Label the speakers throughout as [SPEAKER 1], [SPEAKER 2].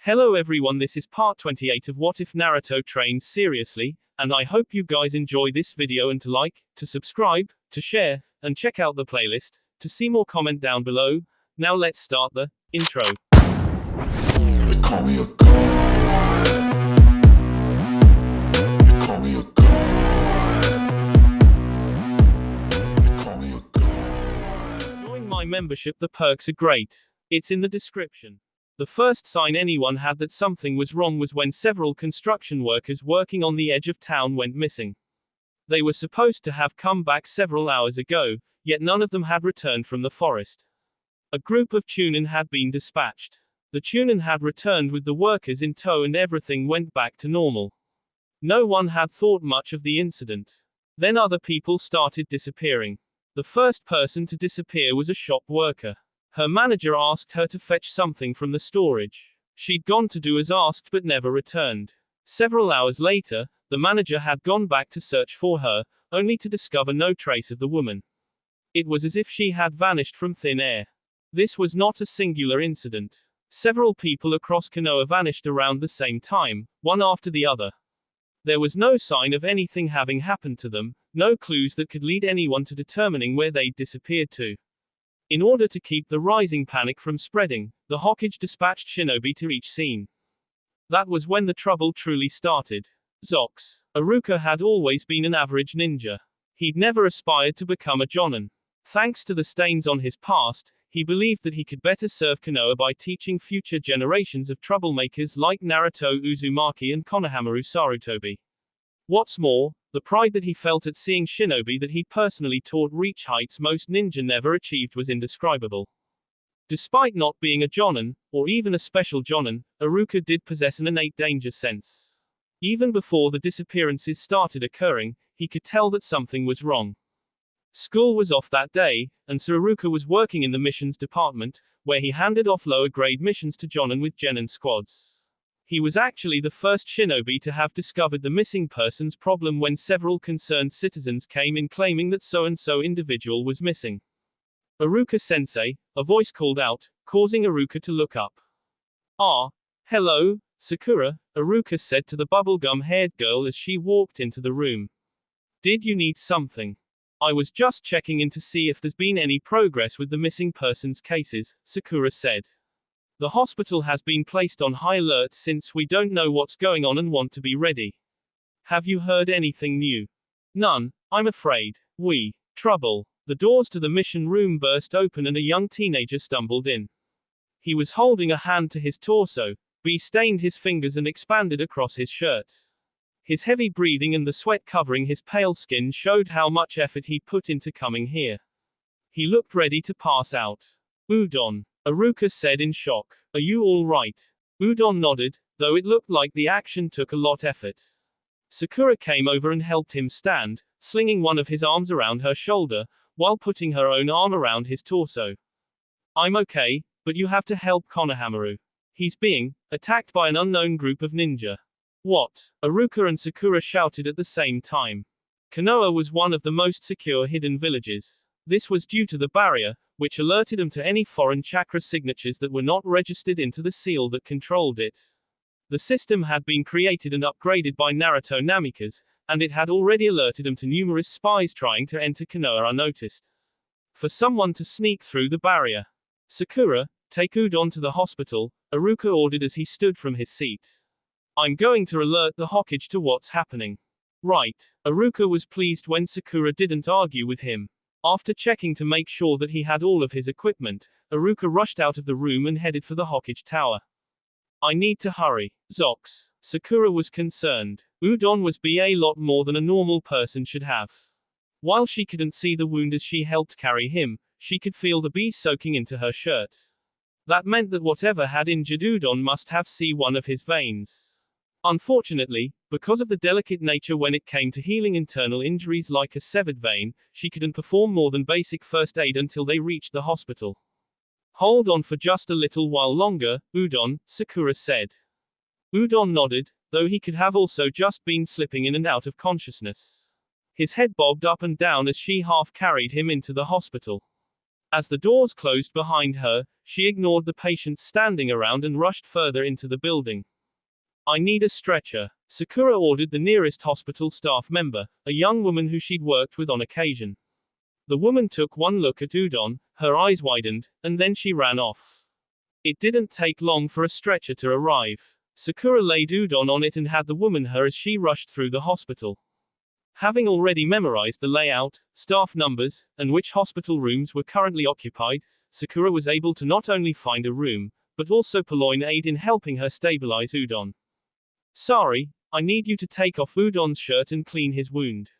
[SPEAKER 1] Hello everyone, this is part 28 of What If Naruto Trains Seriously, and I hope you guys enjoy this video and to like, to subscribe, to share, and check out the playlist, to see more comment down below. Now let's start the intro.
[SPEAKER 2] They call me a god. They call me a god. They call me a god.
[SPEAKER 1] Join my membership, the perks are great. It's in the description. The first sign anyone had that something was wrong was when several construction workers working on the edge of town went missing. They were supposed to have come back several hours ago, yet none of them had returned from the forest. A group of Chunin had been dispatched. The Chunin had returned with the workers in tow and everything went back to normal. No one had thought much of the incident. Then other people started disappearing. The first person to disappear was a shop worker. Her manager asked her to fetch something from the storage. She'd gone to do as asked but never returned. Several hours later, the manager had gone back to search for her, only to discover no trace of the woman. It was as if she had vanished from thin air. This was not a singular incident. Several people across Konoha vanished around the same time, one after the other. There was no sign of anything having happened to them, no clues that could lead anyone to determining where they'd disappeared to. In order to keep the rising panic from spreading, the Hokage dispatched shinobi to each scene. That was when the trouble truly started. Zox. Iruka had always been an average ninja. He'd never aspired to become a jonin. Thanks to the stains on his past, he believed that he could better serve Konoha by teaching future generations of troublemakers like Naruto Uzumaki and Konohamaru Sarutobi. What's more, the pride that he felt at seeing shinobi that he personally taught reach heights most ninja never achieved was indescribable. Despite not being a jonin, or even a special jonin, Iruka did possess an innate danger sense. Even before the disappearances started occurring, he could tell that something was wrong. School was off that day, and so Iruka was working in the missions department, where he handed off lower grade missions to jonin with genin squads. He was actually the first shinobi to have discovered the missing persons problem when several concerned citizens came in claiming that so-and-so individual was missing. Iruka-sensei, a voice called out, causing Iruka to look up. Ah, hello, Sakura, Iruka said to the bubblegum-haired girl as she walked into the room. Did you need something? I was just checking in to see if there's been any progress with the missing persons cases, Sakura said. The hospital has been placed on high alert since we don't know what's going on and want to be ready. Have you heard anything new? None, I'm afraid. Trouble. The doors to the mission room burst open and a young teenager stumbled in. He was holding a hand to his torso, stained his fingers and expanded across his shirt. His heavy breathing and the sweat covering his pale skin showed how much effort he'd put into coming here. He looked ready to pass out. Udon. Iruka said in shock. Are you all right? Udon nodded, though it looked like the action took a lot effort. Sakura came over and helped him stand, slinging one of his arms around her shoulder, while putting her own arm around his torso. I'm okay, but you have to help Konohamaru. He's being attacked by an unknown group of ninja. What? Iruka and Sakura shouted at the same time. Konoha was one of the most secure hidden villages. This was due to the barrier, which alerted them to any foreign chakra signatures that were not registered into the seal that controlled it. The system had been created and upgraded by Naruto Namikaze, and it had already alerted them to numerous spies trying to enter Konoha unnoticed. For someone to sneak through the barrier. Sakura, take Udon to the hospital, Iruka ordered as he stood from his seat. I'm going to alert the Hokage to what's happening. Right. Iruka was pleased when Sakura didn't argue with him. After checking to make sure that he had all of his equipment, Iruka rushed out of the room and headed for the Hokage tower. I need to hurry. Zox. Sakura was concerned. Udon was a lot more than a normal person should have. While she couldn't see the wound as she helped carry him, she could feel the bees soaking into her shirt. That meant that whatever had injured Udon must have seized one of his veins. Unfortunately, because of the delicate nature when it came to healing internal injuries like a severed vein, she couldn't perform more than basic first aid until they reached the hospital. Hold on for just a little while longer, Udon, Sakura said. Udon nodded, though he could have also just been slipping in and out of consciousness. His head bobbed up and down as she half carried him into the hospital. As the doors closed behind her, she ignored the patients standing around and rushed further into the building. I need a stretcher. Sakura ordered the nearest hospital staff member, a young woman who she'd worked with on occasion. The woman took one look at Udon, her eyes widened, and then she ran off. It didn't take long for a stretcher to arrive. Sakura laid Udon on it and had the woman her as she rushed through the hospital. Having already memorized the layout, staff numbers, and which hospital rooms were currently occupied, Sakura was able to not only find a room, but also purloin aid in helping her stabilize Udon. Sorry, I need you to take off Udon's shirt and clean his wound.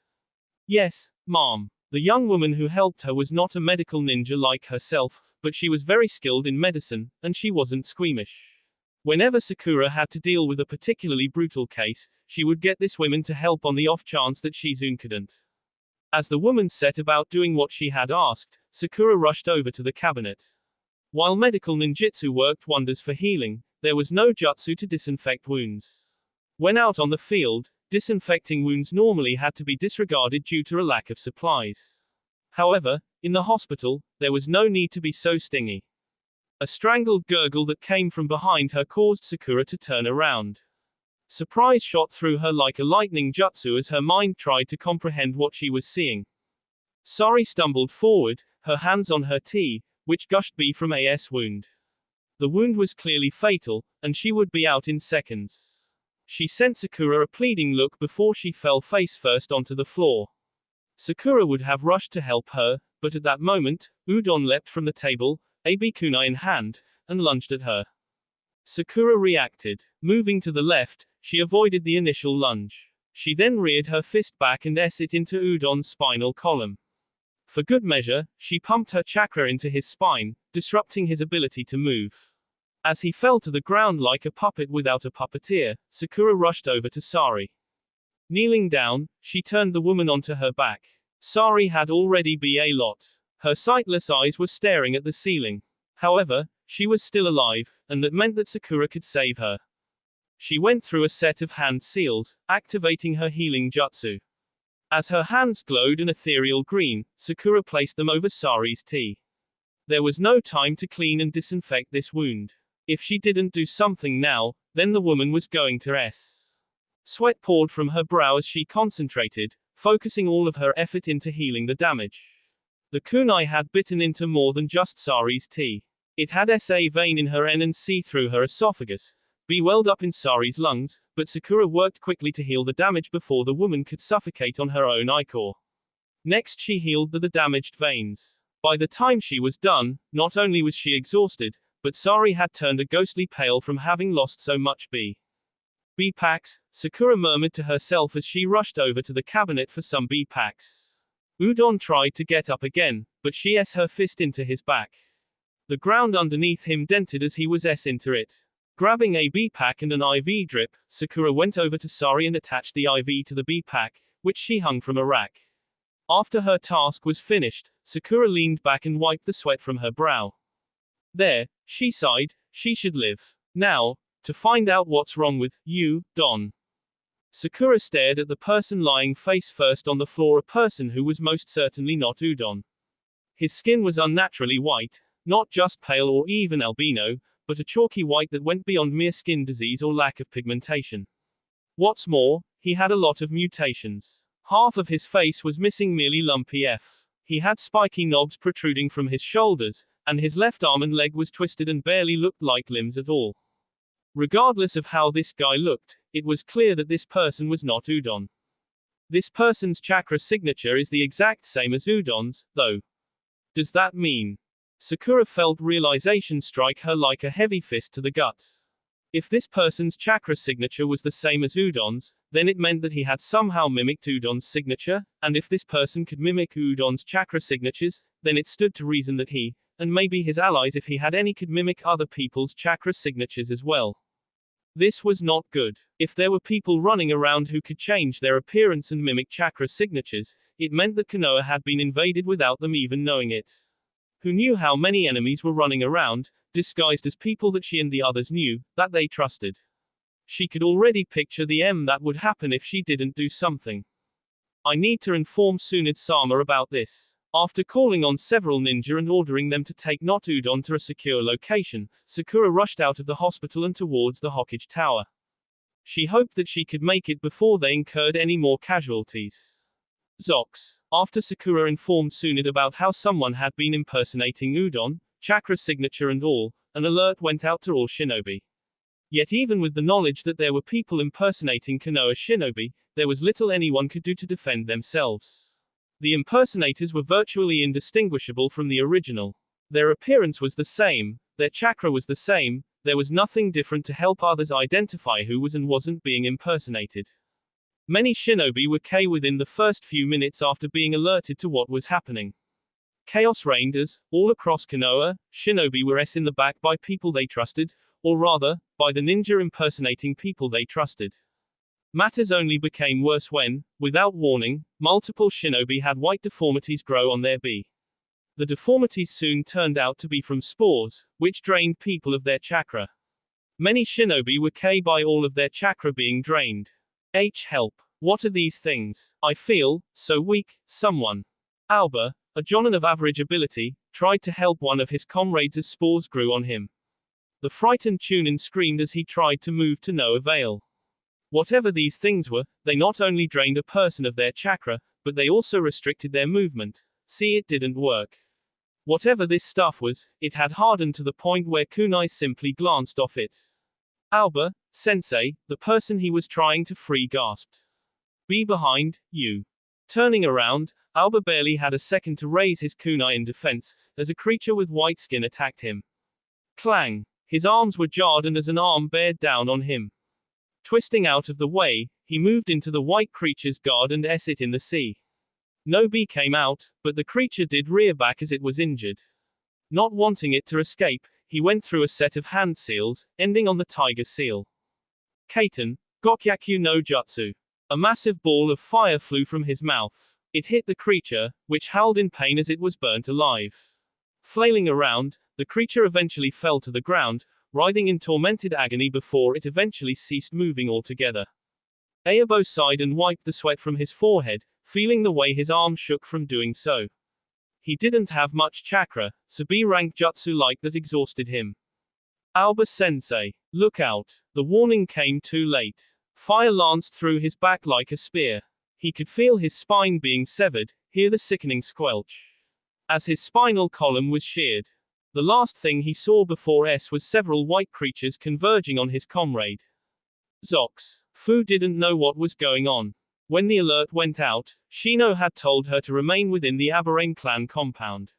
[SPEAKER 1] Yes, ma'am. The young woman who helped her was not a medical ninja like herself, but she was very skilled in medicine, and she wasn't squeamish. Whenever Sakura had to deal with a particularly brutal case, she would get this woman to help on the off chance that she's incompetent. As the woman set about doing what she had asked, Sakura rushed over to the cabinet. While medical ninjutsu worked wonders for healing, there was no jutsu to disinfect wounds. When out on the field, disinfecting wounds normally had to be disregarded due to a lack of supplies. However, in the hospital, there was no need to be so stingy. A strangled gurgle that came from behind her caused Sakura to turn around. Surprise shot through her like a lightning jutsu as her mind tried to comprehend what she was seeing. Sari stumbled forward, her hands on her tea, which gushed B from AS wound. The wound was clearly fatal, and she would be out in seconds. She sent Sakura a pleading look before she fell face first onto the floor. Sakura would have rushed to help her, but at that moment, Udon leapt from the table, AB kunai in hand, and lunged at her. Sakura reacted. Moving to the left, she avoided the initial lunge. She then reared her fist back and S it into Udon's spinal column. For good measure, she pumped her chakra into his spine, disrupting his ability to move. As he fell to the ground like a puppet without a puppeteer, Sakura rushed over to Sari. Kneeling down, she turned the woman onto her back. Sari had already be a lot. Her sightless eyes were staring at the ceiling. However, she was still alive, and that meant that Sakura could save her. She went through a set of hand seals, activating her healing jutsu. As her hands glowed an ethereal green, Sakura placed them over Sari's tea. There was no time to clean and disinfect this wound. If she didn't do something now, then the woman was going to S. Sweat poured from her brow as she concentrated, focusing all of her effort into healing the damage. The kunai had bitten into more than just Sari's tea. It had SA vein in her N and C through her esophagus, B welled up in Sari's lungs, but Sakura worked quickly to heal the damage before the woman could suffocate on her own ichor. Next she healed the damaged veins. By the time she was done, not only was she exhausted, but Sari had turned a ghostly pale from having lost so much B packs, Sakura murmured to herself as she rushed over to the cabinet for some B packs. Udon tried to get up again, but she S her fist into his back. The ground underneath him dented as he was S into it. Grabbing a B pack and an IV drip, Sakura went over to Sari and attached the IV to the B pack, which she hung from a rack. After her task was finished, Sakura leaned back and wiped the sweat from her brow. There, she sighed, she should live. Now, to find out what's wrong with you, Don. Sakura stared at the person lying face first on the floor, a person who was most certainly not Udon. His skin was unnaturally white, not just pale or even albino, but a chalky white that went beyond mere skin disease or lack of pigmentation. What's more, he had a lot of mutations. Half of his face was missing merely lumpy F. He had spiky knobs protruding from his shoulders, and his left arm and leg was twisted and barely looked like limbs at all. Regardless of how this guy looked, it was clear that this person was not Udon. This person's chakra signature is the exact same as Udon's, though. Does that mean? Sakura felt realization strike her like a heavy fist to the gut. If this person's chakra signature was the same as Udon's, then it meant that he had somehow mimicked Udon's signature, and if this person could mimic Udon's chakra signatures, then it stood to reason that he, and maybe his allies if he had any, could mimic other people's chakra signatures as well. This was not good. If there were people running around who could change their appearance and mimic chakra signatures, it meant that Konoha had been invaded without them even knowing it. Who knew how many enemies were running around, disguised as people that she and the others knew, that they trusted. She could already picture the that would happen if she didn't do something. I need to inform Tsunade-sama about this. After calling on several ninja and ordering them to take not Udon to a secure location, Sakura rushed out of the hospital and towards the Hokage Tower. She hoped that she could make it before they incurred any more casualties. Zox. After Sakura informed Tsunade about how someone had been impersonating Udon, chakra signature and all, an alert went out to all shinobi. Yet even with the knowledge that there were people impersonating Konoha shinobi, there was little anyone could do to defend themselves. The impersonators were virtually indistinguishable from the original. Their appearance was the same, their chakra was the same, there was nothing different to help others identify who was and wasn't being impersonated. Many shinobi were K within the first few minutes after being alerted to what was happening. Chaos reigned as, all across Konoha, shinobi were S in the back by people they trusted, or rather, by the ninja impersonating people they trusted. Matters only became worse when, without warning, multiple shinobi had white deformities grow on their B. The deformities soon turned out to be from spores, which drained people of their chakra. Many shinobi were K by all of their chakra being drained. Help. What are these things? I feel so weak. Someone. Alba, a jonin of average ability, tried to help one of his comrades as spores grew on him. The frightened Chunin screamed as he tried to move to no avail. Whatever these things were, they not only drained a person of their chakra, but they also restricted their movement. See, it didn't work. Whatever this stuff was, it had hardened to the point where kunai simply glanced off it. Alba, sensei, the person he was trying to free gasped. Be behind, you. Turning around, Alba barely had a second to raise his kunai in defense, as a creature with white skin attacked him. Clang. His arms were jarred and as an arm bared down on him. Twisting out of the way, he moved into the white creature's guard and S it in the sea. No B came out, but the creature did rear back as it was injured. Not wanting it to escape, he went through a set of hand seals, ending on the tiger seal. Kaiten, Gokyaku no Jutsu. A massive ball of fire flew from his mouth. It hit the creature, which howled in pain as it was burnt alive. Flailing around, the creature eventually fell to the ground, writhing in tormented agony before it eventually ceased moving altogether. Aobo sighed and wiped the sweat from his forehead, feeling the way his arm shook from doing so. He didn't have much chakra, so B-rank jutsu like that exhausted him. Alba sensei, look out. The warning came too late. Fire lanced through his back like a spear. He could feel his spine being severed, hear the sickening squelch. As his spinal column was sheared. The last thing he saw before S was several white creatures converging on his comrade. Zox. Fu didn't know what was going on. When the alert went out, Shino had told her to remain within the Aberrane clan compound.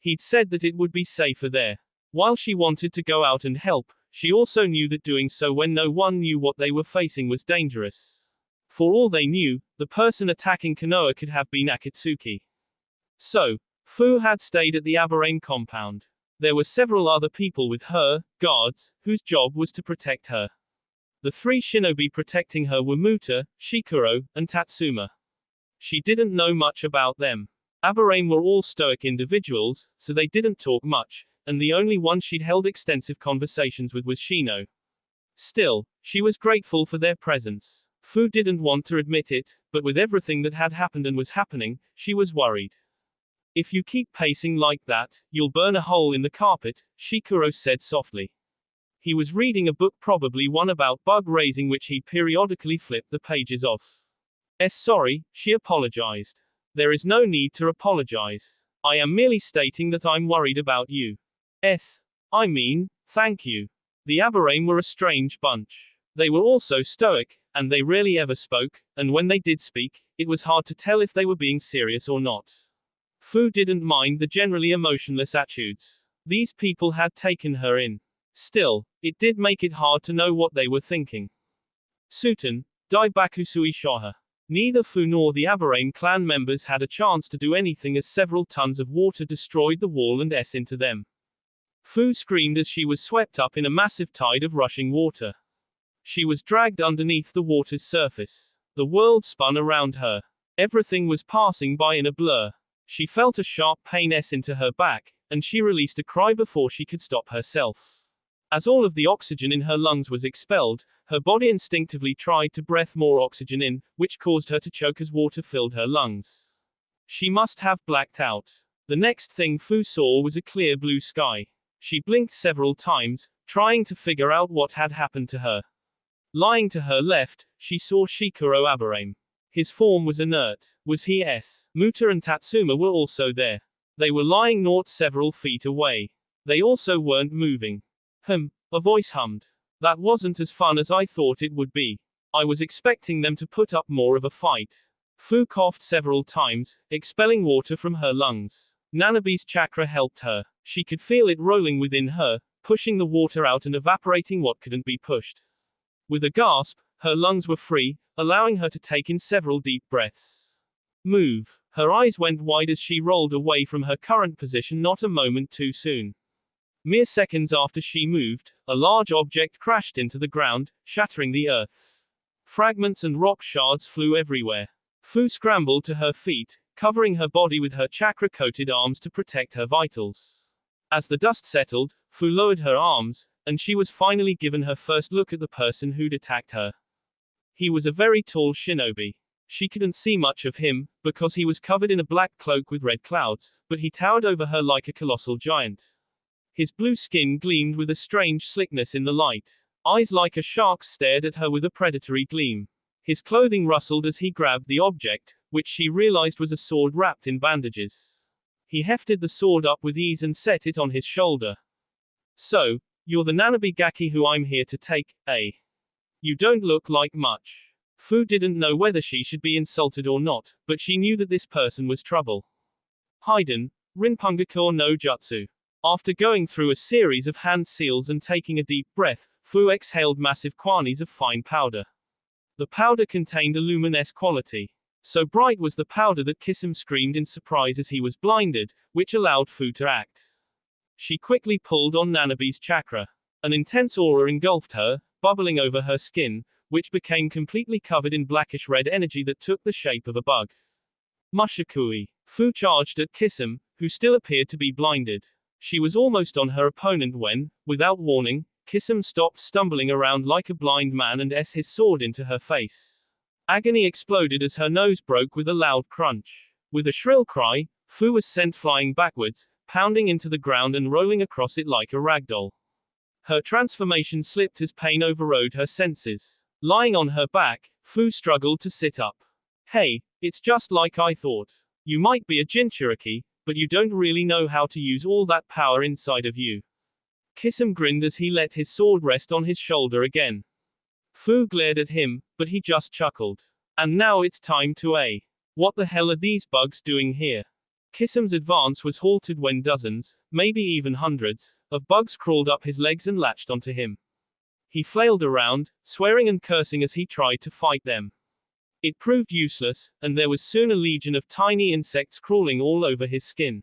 [SPEAKER 1] He'd said that it would be safer there. While she wanted to go out and help, she also knew that doing so when no one knew what they were facing was dangerous. For all they knew, the person attacking Konoha could have been Akatsuki. So, Fu had stayed at the Aberrane compound. There were several other people with her, guards, whose job was to protect her. The three shinobi protecting her were Muta, Shikuro, and Tatsuma. She didn't know much about them. Aberrane were all stoic individuals, so they didn't talk much, and the only one she'd held extensive conversations with was Shino. Still, she was grateful for their presence. Fu didn't want to admit it, but with everything that had happened and was happening, she was worried. If you keep pacing like that, you'll burn a hole in the carpet, Shikuro said softly. He was reading a book, probably one about bug raising, which he periodically flipped the pages of. Sorry, she apologized. There is no need to apologize. I am merely stating that I'm worried about you. I mean, thank you. The Aberrane were a strange bunch. They were also stoic, and they rarely ever spoke, and when they did speak, it was hard to tell if they were being serious or not. Fu didn't mind the generally emotionless attitudes. These people had taken her in. Still, it did make it hard to know what they were thinking. Suten, Daibakusui Shoha. Neither Fu nor the Aberrane clan members had a chance to do anything as several tons of water destroyed the wall and S into them. Fu screamed as she was swept up in a massive tide of rushing water. She was dragged underneath the water's surface. The world spun around her. Everything was passing by in a blur. She felt a sharp pain S into her back, and she released a cry before she could stop herself. As all of the oxygen in her lungs was expelled, her body instinctively tried to breath more oxygen in, which caused her to choke as water filled her lungs. She must have blacked out. The next thing Fu saw was a clear blue sky. She blinked several times, trying to figure out what had happened to her. Lying to her left, she saw Shikuro Aburame. His form was inert. Was he S? Muta and Tatsuma were also there. They were lying not several feet away. They also weren't moving. A voice hummed. That wasn't as fun as I thought it would be. I was expecting them to put up more of a fight. Fu coughed several times, expelling water from her lungs. Nanabe's chakra helped her. She could feel it rolling within her, pushing the water out and evaporating what couldn't be pushed. With a gasp, her lungs were free, allowing her to take in several deep breaths. Move. Her eyes went wide as she rolled away from her current position not a moment too soon. Mere seconds after she moved, a large object crashed into the ground, shattering the earth. Fragments and rock shards flew everywhere. Fu scrambled to her feet, covering her body with her chakra-coated arms to protect her vitals. As the dust settled, Fu lowered her arms, and she was finally given her first look at the person who'd attacked her. He was a very tall shinobi. She couldn't see much of him, because he was covered in a black cloak with red clouds, but he towered over her like a colossal giant. His blue skin gleamed with a strange slickness in the light. Eyes like a shark's stared at her with a predatory gleam. His clothing rustled as he grabbed the object, which she realized was a sword wrapped in bandages. He hefted the sword up with ease and set it on his shoulder. So, you're the Nanabe Gaki who I'm here to take, eh? You don't look like much. Fu didn't know whether she should be insulted or not, but she knew that this person was trouble. Haiden, Rinpungakure no Jutsu. After going through a series of hand seals and taking a deep breath, Fu exhaled massive quantities of fine powder. The powder contained a luminescent quality. So bright was the powder that Kisum screamed in surprise as he was blinded, which allowed Fu to act. She quickly pulled on Nanabe's chakra. An intense aura engulfed her, bubbling over her skin, which became completely covered in blackish red energy that took the shape of a bug. Mushakui. Fu charged at Kisum, who still appeared to be blinded. She was almost on her opponent when, without warning, Kisum stopped stumbling around like a blind man and his sword into her face. Agony exploded as her nose broke with a loud crunch. With a shrill cry, Fu was sent flying backwards, pounding into the ground and rolling across it like a ragdoll. Her transformation slipped as pain overrode her senses. Lying on her back, Fu struggled to sit up. Hey, it's just like I thought. You might be a Jinchuriki, but you don't really know how to use all that power inside of you. Kisum grinned as he let his sword rest on his shoulder again. Fu glared at him, but he just chuckled. And now it's time to A. What the hell are these bugs doing here? Kisum's advance was halted when dozens, maybe even hundreds, of bugs crawled up his legs and latched onto him. He flailed around, swearing and cursing as he tried to fight them. It proved useless, and there was soon a legion of tiny insects crawling all over his skin.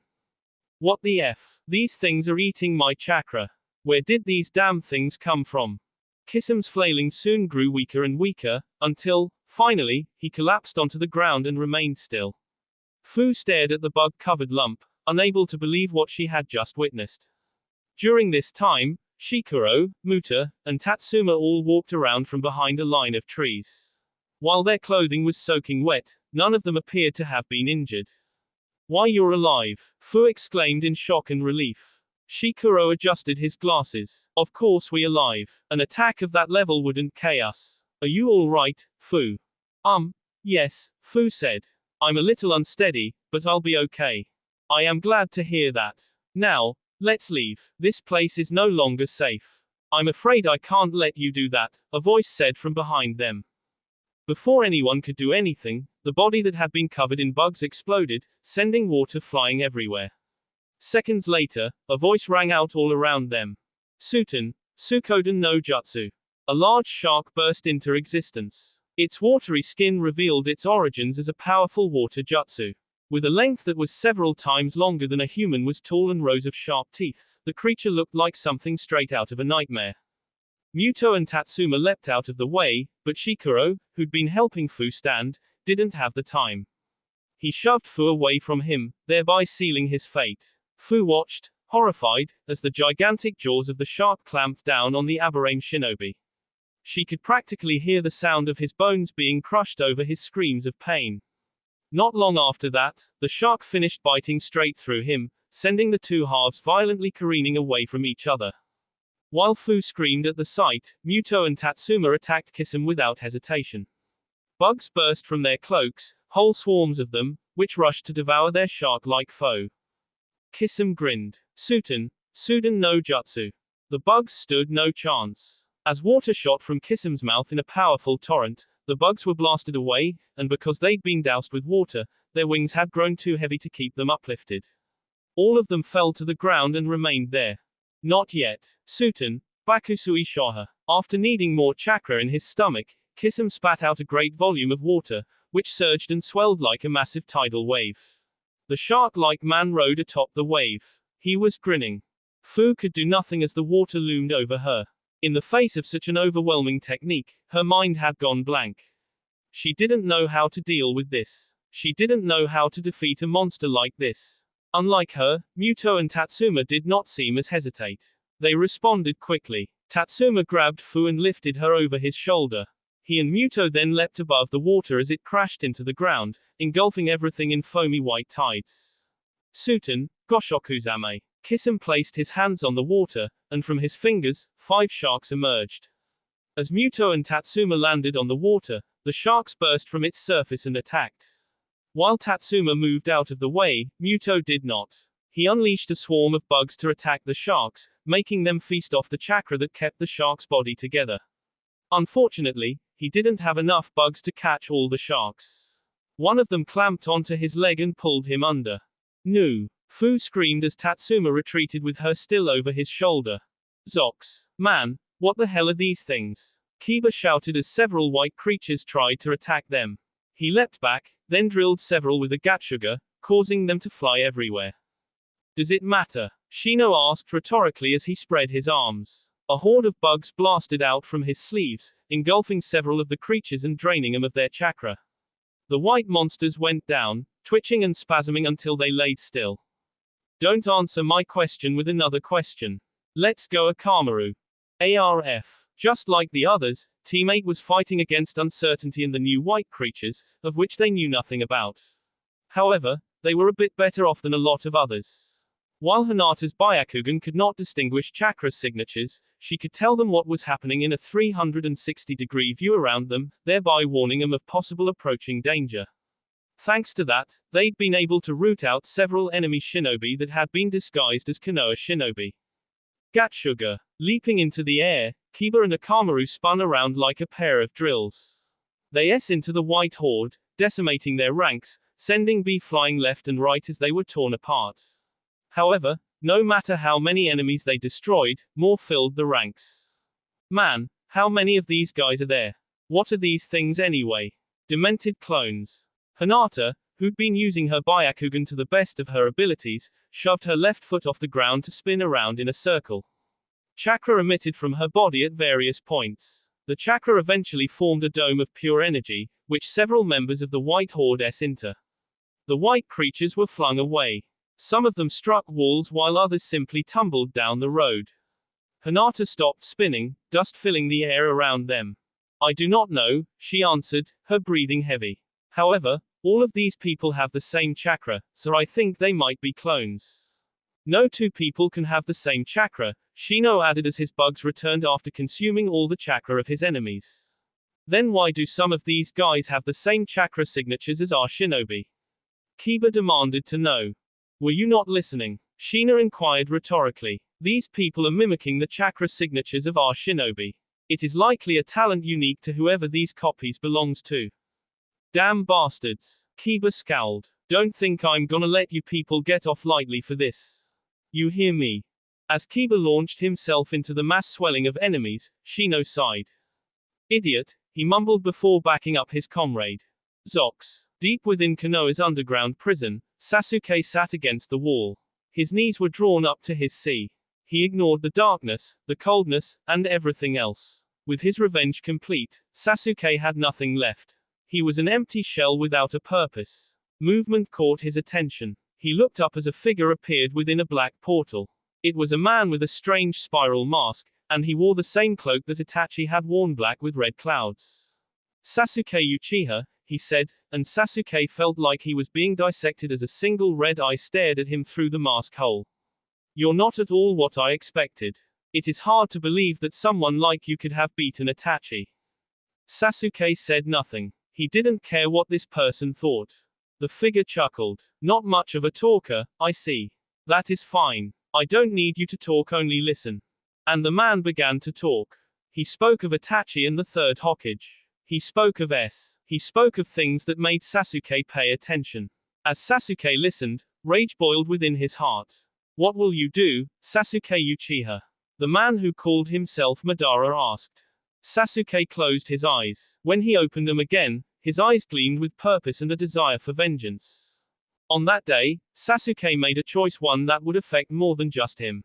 [SPEAKER 1] What the F? These things are eating my chakra. Where did these damn things come from? Kisum's flailing soon grew weaker and weaker, until, finally, he collapsed onto the ground and remained still. Fu stared at the bug-covered lump, unable to believe what she had just witnessed. During this time, Shikuro, Muta, and Tatsuma all walked around from behind a line of trees. While their clothing was soaking wet, none of them appeared to have been injured. Why, you're alive! Fu exclaimed in shock and relief. Shikuro adjusted his glasses. Of course we alive. An attack of that level wouldn't kill us. Are you all right, Fu? Yes, Fu said. I'm a little unsteady, but I'll be okay. I am glad to hear that. Now, let's leave. This place is no longer safe. I'm afraid I can't let you do that, a voice said from behind them. Before anyone could do anything, the body that had been covered in bugs exploded, sending water flying everywhere. Seconds later, a voice rang out all around them. Suten, Sukoden no Jutsu. A large shark burst into existence. Its watery skin revealed its origins as a powerful water jutsu. With a length that was several times longer than a human was tall and rows of sharp teeth, the creature looked like something straight out of a nightmare. Muto and Tatsuma leapt out of the way, but Shikuro, who'd been helping Fu stand, didn't have the time. He shoved Fu away from him, thereby sealing his fate. Fu watched, horrified, as the gigantic jaws of the shark clamped down on the Aburame shinobi. She could practically hear the sound of his bones being crushed over his screams of pain. Not long after that, the shark finished biting straight through him, sending the two halves violently careening away from each other. While Fu screamed at the sight, Muto and Tatsuma attacked Kisame without hesitation. Bugs burst from their cloaks, whole swarms of them, which rushed to devour their shark-like foe. Kisame grinned. Suten no jutsu. The bugs stood no chance. As water shot from Kisame's mouth in a powerful torrent, the bugs were blasted away, and because they'd been doused with water, their wings had grown too heavy to keep them uplifted. All of them fell to the ground and remained there. Not yet. Suten, Bakusui Shoha. After needing more chakra in his stomach, Kisame spat out a great volume of water, which surged and swelled like a massive tidal wave. The shark-like man rode atop the wave. He was grinning. Fu could do nothing as the water loomed over her. In the face of such an overwhelming technique, her mind had gone blank. She didn't know how to deal with this. She didn't know how to defeat a monster like this. Unlike her, Muto and Tatsuma did not seem as hesitate. They responded quickly. Tatsuma grabbed Fu and lifted her over his shoulder. He and Muto then leapt above the water as it crashed into the ground, engulfing everything in foamy white tides. Suten, Goshokuzame. Kisame placed his hands on the water, and from his fingers, 5 sharks emerged. As Muto and Tatsuma landed on the water, the sharks burst from its surface and attacked. While Tatsuma moved out of the way, Muto did not. He unleashed a swarm of bugs to attack the sharks, making them feast off the chakra that kept the shark's body together. Unfortunately, he didn't have enough bugs to catch all the sharks. One of them clamped onto his leg and pulled him under. No! Fu screamed as Tatsuma retreated with her still over his shoulder. Zox! Man, what the hell are these things? Kiba shouted as several white creatures tried to attack them. He leapt back, then drilled several with a gatsuga, causing them to fly everywhere. Does it matter? Shino asked rhetorically as he spread his arms. A horde of bugs blasted out from his sleeves, engulfing several of the creatures and draining them of their chakra. The white monsters went down, twitching and spasming until they laid still. Don't answer my question with another question. Let's go Akamaru. ARF. Just like the others, Team 8 was fighting against uncertainty and the new white creatures, of which they knew nothing about. However, they were a bit better off than a lot of others. While Hinata's Byakugan could not distinguish chakra signatures, she could tell them what was happening in a 360-degree view around them, thereby warning them of possible approaching danger. Thanks to that, they'd been able to root out several enemy shinobi that had been disguised as Konoha shinobi. Gatsuga. Leaping into the air, Kiba and Akamaru spun around like a pair of drills. They s into the white horde, decimating their ranks, sending B flying left and right as they were torn apart. However, no matter how many enemies they destroyed, more filled the ranks. Man, how many of these guys are there? What are these things anyway? Demented clones. Hinata, who'd been using her Byakugan to the best of her abilities, shoved her left foot off the ground to spin around in a circle. Chakra emitted from her body at various points. The chakra eventually formed a dome of pure energy, which several members of the White Horde s into. The white creatures were flung away. Some of them struck walls while others simply tumbled down the road. Hinata stopped spinning, dust filling the air around them. I do not know, she answered, her breathing heavy. However, all of these people have the same chakra, so I think they might be clones. No two people can have the same chakra, Shino added as his bugs returned after consuming all the chakra of his enemies. Then why do some of these guys have the same chakra signatures as our shinobi? Kiba demanded to know. Were you not listening? Shino inquired rhetorically. These people are mimicking the chakra signatures of our shinobi. It is likely a talent unique to whoever these copies belongs to. Damn bastards. Kiba scowled. Don't think I'm gonna let you people get off lightly for this. You hear me? As Kiba launched himself into the mass swelling of enemies, Shino sighed. Idiot, he mumbled before backing up his comrade. Zox. Deep within Konoha's underground prison, Sasuke sat against the wall. His knees were drawn up to his sea. He ignored the darkness, the coldness, and everything else. With his revenge complete, Sasuke had nothing left. He was an empty shell without a purpose. Movement caught his attention. He looked up as a figure appeared within a black portal. It was a man with a strange spiral mask, and he wore the same cloak that Itachi had worn, black with red clouds. Sasuke Uchiha, he said, and Sasuke felt like he was being dissected as a single red eye stared at him through the mask hole. You're not at all what I expected. It is hard to believe that someone like you could have beaten Itachi. Sasuke said nothing. He didn't care what this person thought. The figure chuckled. Not much of a talker, I see. That is fine. I don't need you to talk, only listen. And the man began to talk. He spoke of Itachi and the third Hokage. He spoke of S. He spoke of things that made Sasuke pay attention. As Sasuke listened, rage boiled within his heart. What will you do, Sasuke Uchiha? The man who called himself Madara asked. Sasuke closed his eyes. When he opened them again, his eyes gleamed with purpose and a desire for vengeance. On that day, Sasuke made a choice, one that would affect more than just him.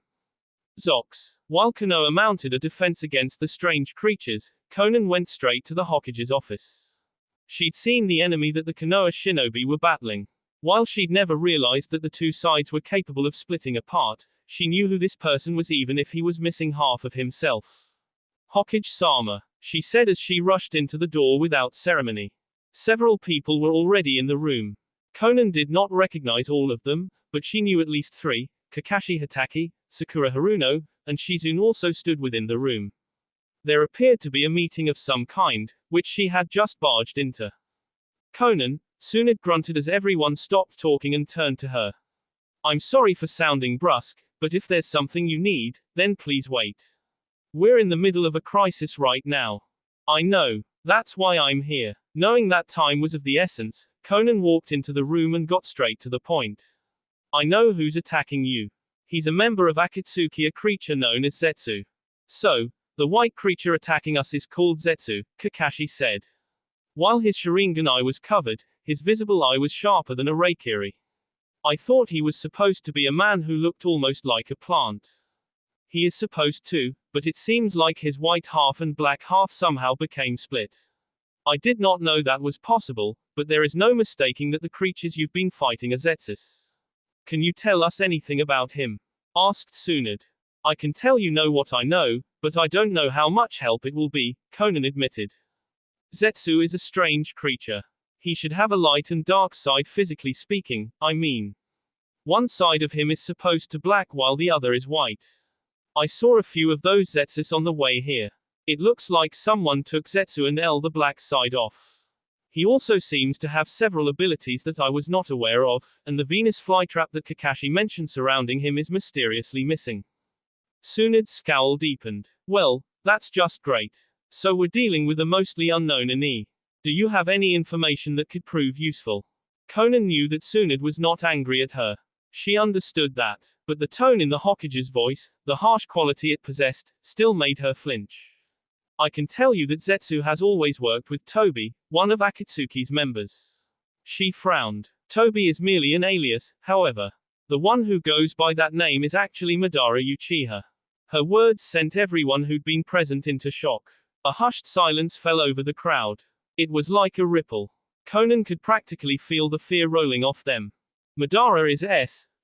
[SPEAKER 1] Zox. While Konoha mounted a defense against the strange creatures, Konan went straight to the Hokage's office. She'd seen the enemy that the Konoha shinobi were battling. While she'd never realized that the two sides were capable of splitting apart, she knew who this person was even if he was missing half of himself. Hokage-sama, she said as she rushed into the door without ceremony. Several people were already in the room. Konan did not recognize all of them, but she knew at least three. Kakashi Hatake, Sakura Haruno, and Shizune also stood within the room. There appeared to be a meeting of some kind, which she had just barged into. Konan, Tsunade grunted as everyone stopped talking and turned to her. I'm sorry for sounding brusque, but if there's something you need, then please wait. We're in the middle of a crisis right now. I know. That's why I'm here. Knowing that time was of the essence, Konan walked into the room and got straight to the point. I know who's attacking you. He's a member of Akatsuki, a creature known as Zetsu. So, the white creature attacking us is called Zetsu, Kakashi said. While his Sharingan eye was covered, his visible eye was sharper than a Raikiri. I thought he was supposed to be a man who looked almost like a plant. He is supposed to, but it seems like his white half and black half somehow became split. I did not know that was possible, but there is no mistaking that the creatures you've been fighting are Zetsus. Can you tell us anything about him? Asked Tsunade. I can tell you know what I know, but I don't know how much help it will be, Konan admitted. Zetsu is a strange creature. He should have a light and dark side, physically speaking, I mean. One side of him is supposed to black while the other is white. I saw a few of those Zetsus on the way here. It looks like someone took Zetsu and the black side off. He also seems to have several abilities that I was not aware of, and the Venus flytrap that Kakashi mentioned surrounding him is mysteriously missing. Tsunade's scowl deepened. Well, that's just great. So we're dealing with a mostly unknown Ani. Do you have any information that could prove useful? Konan knew that Tsunade was not angry at her. She understood that, but the tone in the Hokage's voice, the harsh quality it possessed, still made her flinch. I can tell you that Zetsu has always worked with Tobi, one of Akatsuki's members. She frowned. Tobi is merely an alias, however. The one who goes by that name is actually Madara Uchiha. Her words sent everyone who'd been present into shock. A hushed silence fell over the crowd. It was like a ripple. Konan could practically feel the fear rolling off them. Madara is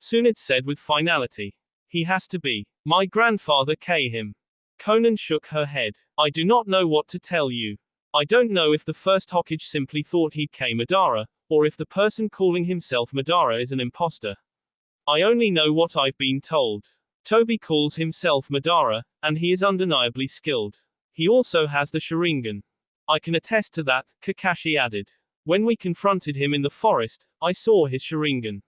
[SPEAKER 1] Tsunade said with finality. He has to be. My grandfather him. Konan shook her head. I do not know what to tell you. I don't know if the first Hokage simply thought he'd Madara, or if the person calling himself Madara is an imposter. I only know what I've been told. Tobi calls himself Madara, and he is undeniably skilled. He also has the Sharingan. I can attest to that, Kakashi added. When we confronted him in the forest, I saw his Sharingan.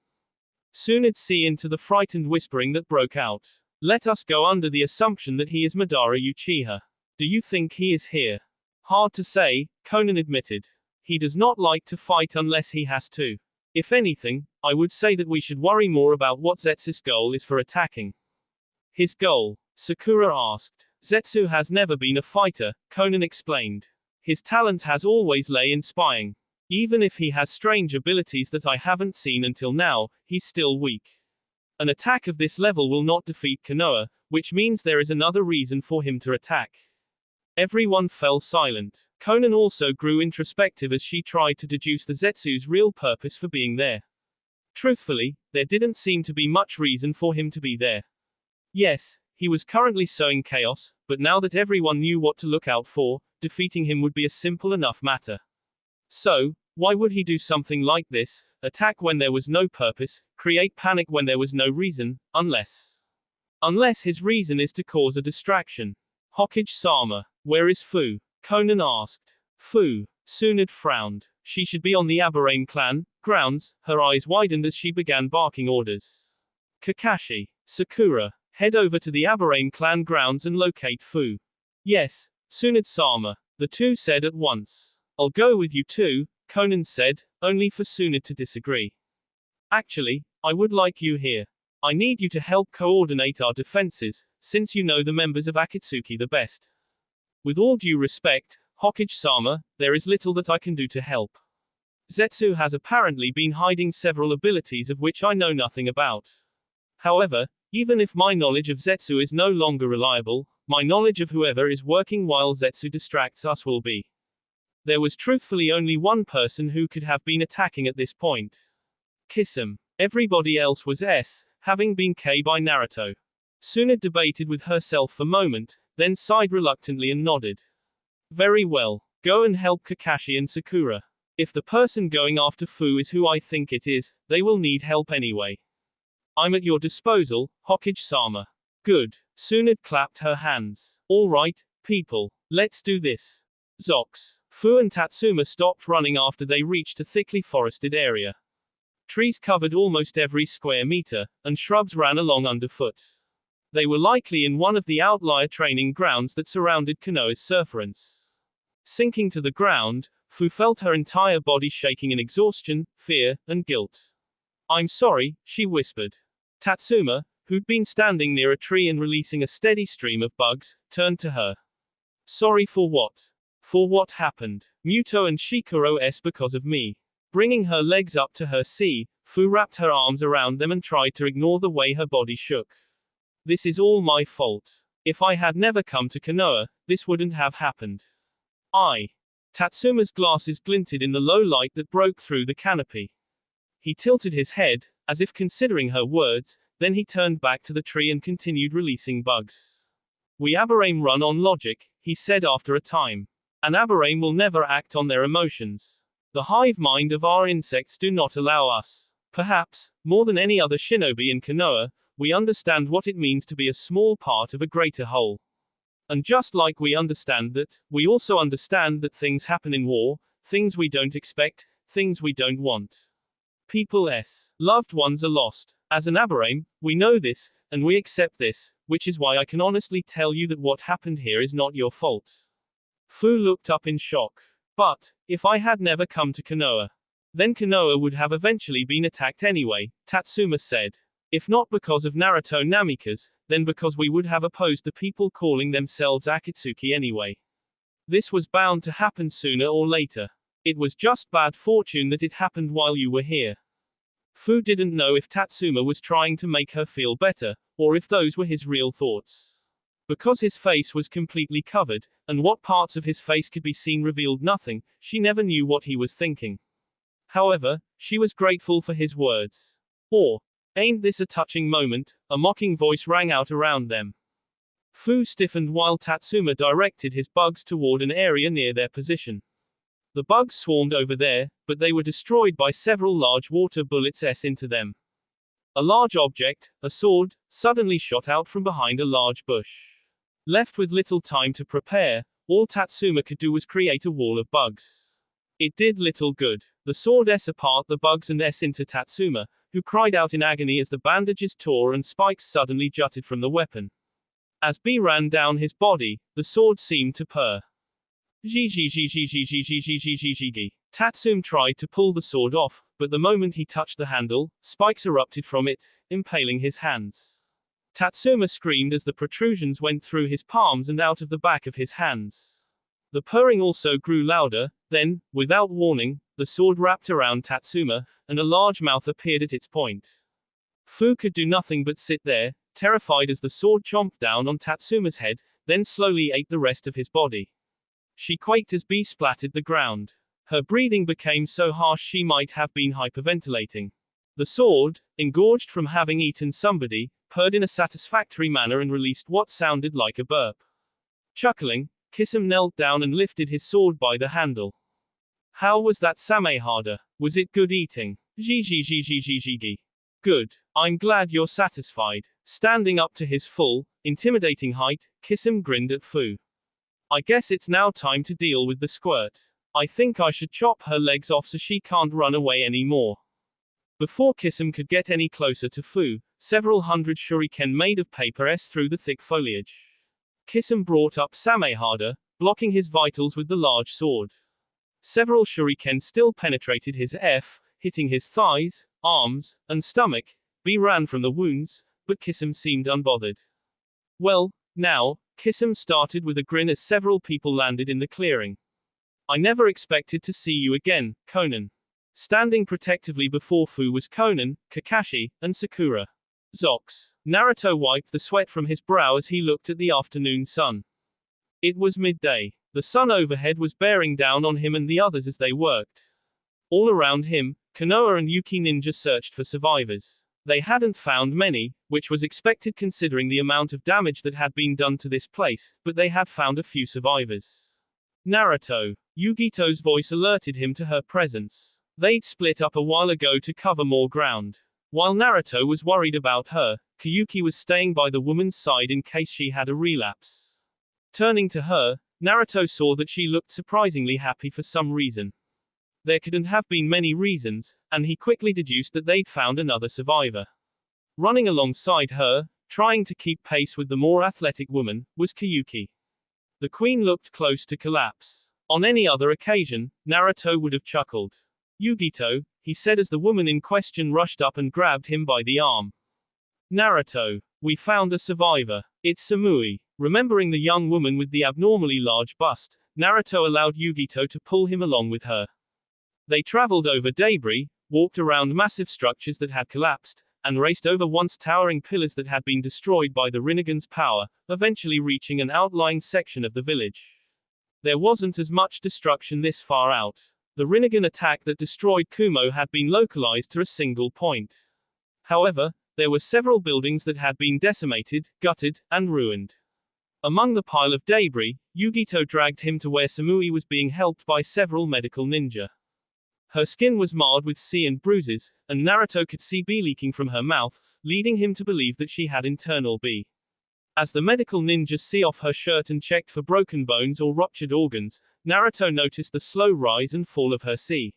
[SPEAKER 1] Tsunade see into the frightened whispering that broke out. Let us go under the assumption that he is Madara Uchiha. Do you think he is here? Hard to say, Konan admitted. He does not like to fight unless he has to. If anything, I would say that we should worry more about what Zetsu's goal is for attacking. His goal? Sakura asked. Zetsu has never been a fighter, Konan explained. His talent has always lay in spying. Even if he has strange abilities that I haven't seen until now, he's still weak. An attack of this level will not defeat Konoha, which means there is another reason for him to attack. Everyone fell silent. Konan also grew introspective as she tried to deduce the Zetsu's real purpose for being there. Truthfully, there didn't seem to be much reason for him to be there. Yes, he was currently sowing chaos, but now that everyone knew what to look out for, defeating him would be a simple enough matter. So, Why would he do something like this? Attack when there was no purpose, create panic when there was no reason, unless his reason is to cause a distraction. Hokage-sama, where is Fu? Conan asked. Fu. Tsunade frowned. She should be on the Aburame clan grounds. Her eyes widened as she began barking orders. Kakashi. Sakura. Head over to the Aburame clan grounds and locate Fu. Yes, Tsunade-sama. The two said at once. I'll go with you too, Conan said, only for Tsunade to disagree. Actually, I would like you here. I need you to help coordinate our defenses, since you know the members of Akatsuki the best. With all due respect, Hokage-sama, there is little that I can do to help. Zetsu has apparently been hiding several abilities of which I know nothing about. However, even if my knowledge of Zetsu is no longer reliable, my knowledge of whoever is working while Zetsu distracts us will be. There was truthfully only one person who could have been attacking at this point. Kisame. Everybody else was S, having been K by Naruto. Tsunade debated with herself for a moment, then sighed reluctantly and nodded. Very well. Go and help Kakashi and Sakura. If the person going after Fu is who I think it is, they will need help anyway. I'm at your disposal, Hokage-sama. Good. Tsunade clapped her hands. All right, people. Let's do this. Zox. Fu and Tatsuma stopped running after they reached a thickly forested area. Trees covered almost every square meter, and shrubs ran along underfoot. They were likely in one of the outlier training grounds that surrounded Konoha's surference. Sinking to the ground, Fu felt her entire body shaking in exhaustion, fear, and guilt. I'm sorry, she whispered. Tatsuma, who'd been standing near a tree and releasing a steady stream of bugs, turned to her. Sorry for what? For what happened? Muto and Shikoro-s because of me. Bringing her legs up to her sea, Fu wrapped her arms around them and tried to ignore the way her body shook. This is all my fault. If I had never come to Konoha, this wouldn't have happened. Tatsuma's glasses glinted in the low light that broke through the canopy. He tilted his head, as if considering her words, then he turned back to the tree and continued releasing bugs. We Aburame run on logic, he said after a time. An Aburame will never act on their emotions. The hive mind of our insects do not allow us. Perhaps, more than any other shinobi in Konoha, we understand what it means to be a small part of a greater whole. And just like we understand that, we also understand that things happen in war, things we don't expect, things we don't want. People's loved ones are lost. As an Aburame, we know this, and we accept this, which is why I can honestly tell you that what happened here is not your fault. Fu looked up in shock. But, if I had never come to Konoha, then Konoha would have eventually been attacked anyway, Tatsuma said. If not because of Naruto Namikaze, then because we would have opposed the people calling themselves Akatsuki anyway. This was bound to happen sooner or later. It was just bad fortune that it happened while you were here. Fu didn't know if Tatsuma was trying to make her feel better, or if those were his real thoughts. Because his face was completely covered, and what parts of his face could be seen revealed nothing, she never knew what he was thinking. However, she was grateful for his words. Or, ain't this a touching moment? A mocking voice rang out around them. Fu stiffened while Tatsuma directed his bugs toward an area near their position. The bugs swarmed over there, but they were destroyed by several large water bullets into them. A large object, a sword, suddenly shot out from behind a large bush. Left with little time to prepare, all Tatsuma could do was create a wall of bugs. It did little good. The sword apart the bugs and into Tatsuma, who cried out in agony as the bandages tore and spikes suddenly jutted from the weapon. As B ran down his body, the sword seemed to purr. Tatsuma tried to pull the sword off, but the moment he touched the handle, spikes erupted from it, impaling his hands. Tatsuma screamed as the protrusions went through his palms and out of the back of his hands. The purring also grew louder, then, without warning, the sword wrapped around Tatsuma, and a large mouth appeared at its point. Fu could do nothing but sit there, terrified as the sword chomped down on Tatsuma's head, then slowly ate the rest of his body. She quaked as B splattered the ground. Her breathing became so harsh she might have been hyperventilating. The sword, engorged from having eaten somebody, purred in a satisfactory manner and released what sounded like a burp. Chuckling, Kisame knelt down and lifted his sword by the handle. How was that samehada? Was it good eating? Jijijijijijigi. Good. I'm glad you're satisfied. Standing up to his full, intimidating height, Kisum grinned at Fu. I guess it's now time to deal with the squirt. I think I should chop her legs off so she can't run away anymore. Before Kisum could get any closer to Fu, several hundred shuriken made of paper through the thick foliage. Kisum brought up samehada, blocking his vitals with the large sword. Several shuriken still penetrated his hitting his thighs, arms, and stomach. B ran from the wounds, but Kisum seemed unbothered. Well, now, Kisum started with a grin as several people landed in the clearing. I never expected to see you again, Conan. Standing protectively before Fu was Conan, Kakashi, and Sakura. Zox. Naruto wiped the sweat from his brow as he looked at the afternoon sun. It was midday. The sun overhead was bearing down on him and the others as they worked. All around him, Konoha and Yuki Ninja searched for survivors. They hadn't found many, which was expected considering the amount of damage that had been done to this place, but they had found a few survivors. Naruto. Yugito's voice alerted him to her presence. They'd split up a while ago to cover more ground. While Naruto was worried about her, Kyuki was staying by the woman's side in case she had a relapse. Turning to her, Naruto saw that she looked surprisingly happy for some reason. There couldn't have been many reasons, and he quickly deduced that they'd found another survivor. Running alongside her, trying to keep pace with the more athletic woman, was Kyuki. The queen looked close to collapse. On any other occasion, Naruto would have chuckled. Yugito, he said as the woman in question rushed up and grabbed him by the arm. Naruto, we found a survivor. It's Samui. Remembering the young woman with the abnormally large bust, Naruto allowed Yugito to pull him along with her. They traveled over debris, walked around massive structures that had collapsed, and raced over once towering pillars that had been destroyed by the Rinnegan's power, eventually reaching an outlying section of the village. There wasn't as much destruction this far out. The Rinnegan attack that destroyed Kumo had been localized to a single point. However, there were several buildings that had been decimated, gutted, and ruined. Among the pile of debris, Yugito dragged him to where Samui was being helped by several medical ninja. Her skin was marred with sea and bruises, and Naruto could see B leaking from her mouth, leading him to believe that she had internal B. As the medical ninja see off her shirt and checked for broken bones or ruptured organs, Naruto noticed the slow rise and fall of her C.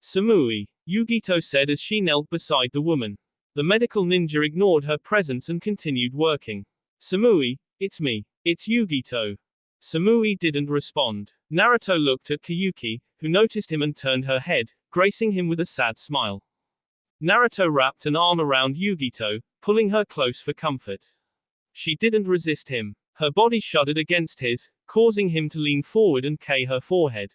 [SPEAKER 1] Samui, Yugito said as she knelt beside the woman. The medical ninja ignored her presence and continued working. Samui, it's me. It's Yugito. Samui didn't respond. Naruto looked at Kyuki, who noticed him and turned her head, gracing him with a sad smile. Naruto wrapped an arm around Yugito, pulling her close for comfort. She didn't resist him. Her body shuddered against his, causing him to lean forward and kiss her forehead.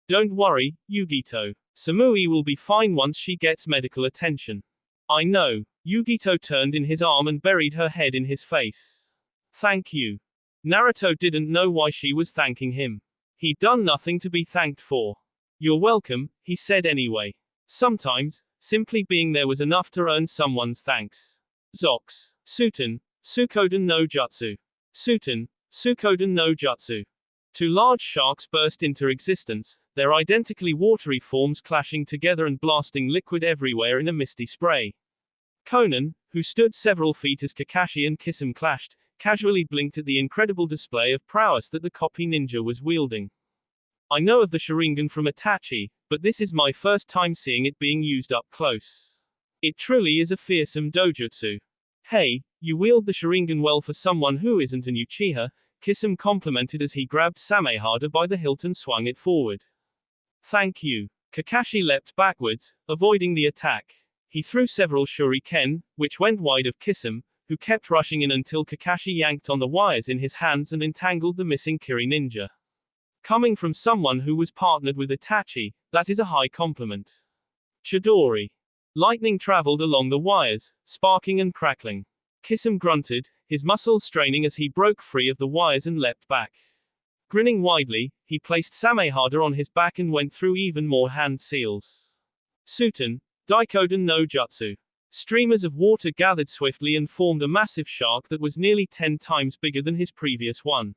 [SPEAKER 1] Don't worry, Yugito. Samui will be fine once she gets medical attention. I know. Yugito turned in his arm and buried her head in his face. Thank you. Naruto didn't know why she was thanking him. He'd done nothing to be thanked for. You're welcome, he said anyway. Sometimes, simply being there was enough to earn someone's thanks. Zox. Suten. Sukoden no Jutsu. Suten. Sukoden no Jutsu. Two large sharks burst into existence, their identically watery forms clashing together and blasting liquid everywhere in a misty spray. Conan, who stood several feet as Kakashi and Kisum clashed, casually blinked at the incredible display of prowess that the copy ninja was wielding. I know of the Sharingan from Itachi, but this is my first time seeing it being used up close. It truly is a fearsome dojutsu. Hey, you wield the Sharingan well for someone who isn't an Uchiha, Kisum complimented as he grabbed Samehada by the hilt and swung it forward. Thank you. Kakashi leapt backwards, avoiding the attack. He threw several shuriken, which went wide of Kisum, who kept rushing in until Kakashi yanked on the wires in his hands and entangled the missing Kiri ninja. Coming from someone who was partnered with Itachi, that is a high compliment. Chidori. Lightning traveled along the wires, sparking and crackling. Kisum grunted, his muscles straining as he broke free of the wires and leapt back. Grinning widely, he placed Samehada on his back and went through even more hand seals. Suten. Daikoden no Jutsu. Streamers of water gathered swiftly and formed a massive shark that was nearly 10 times bigger than his previous one.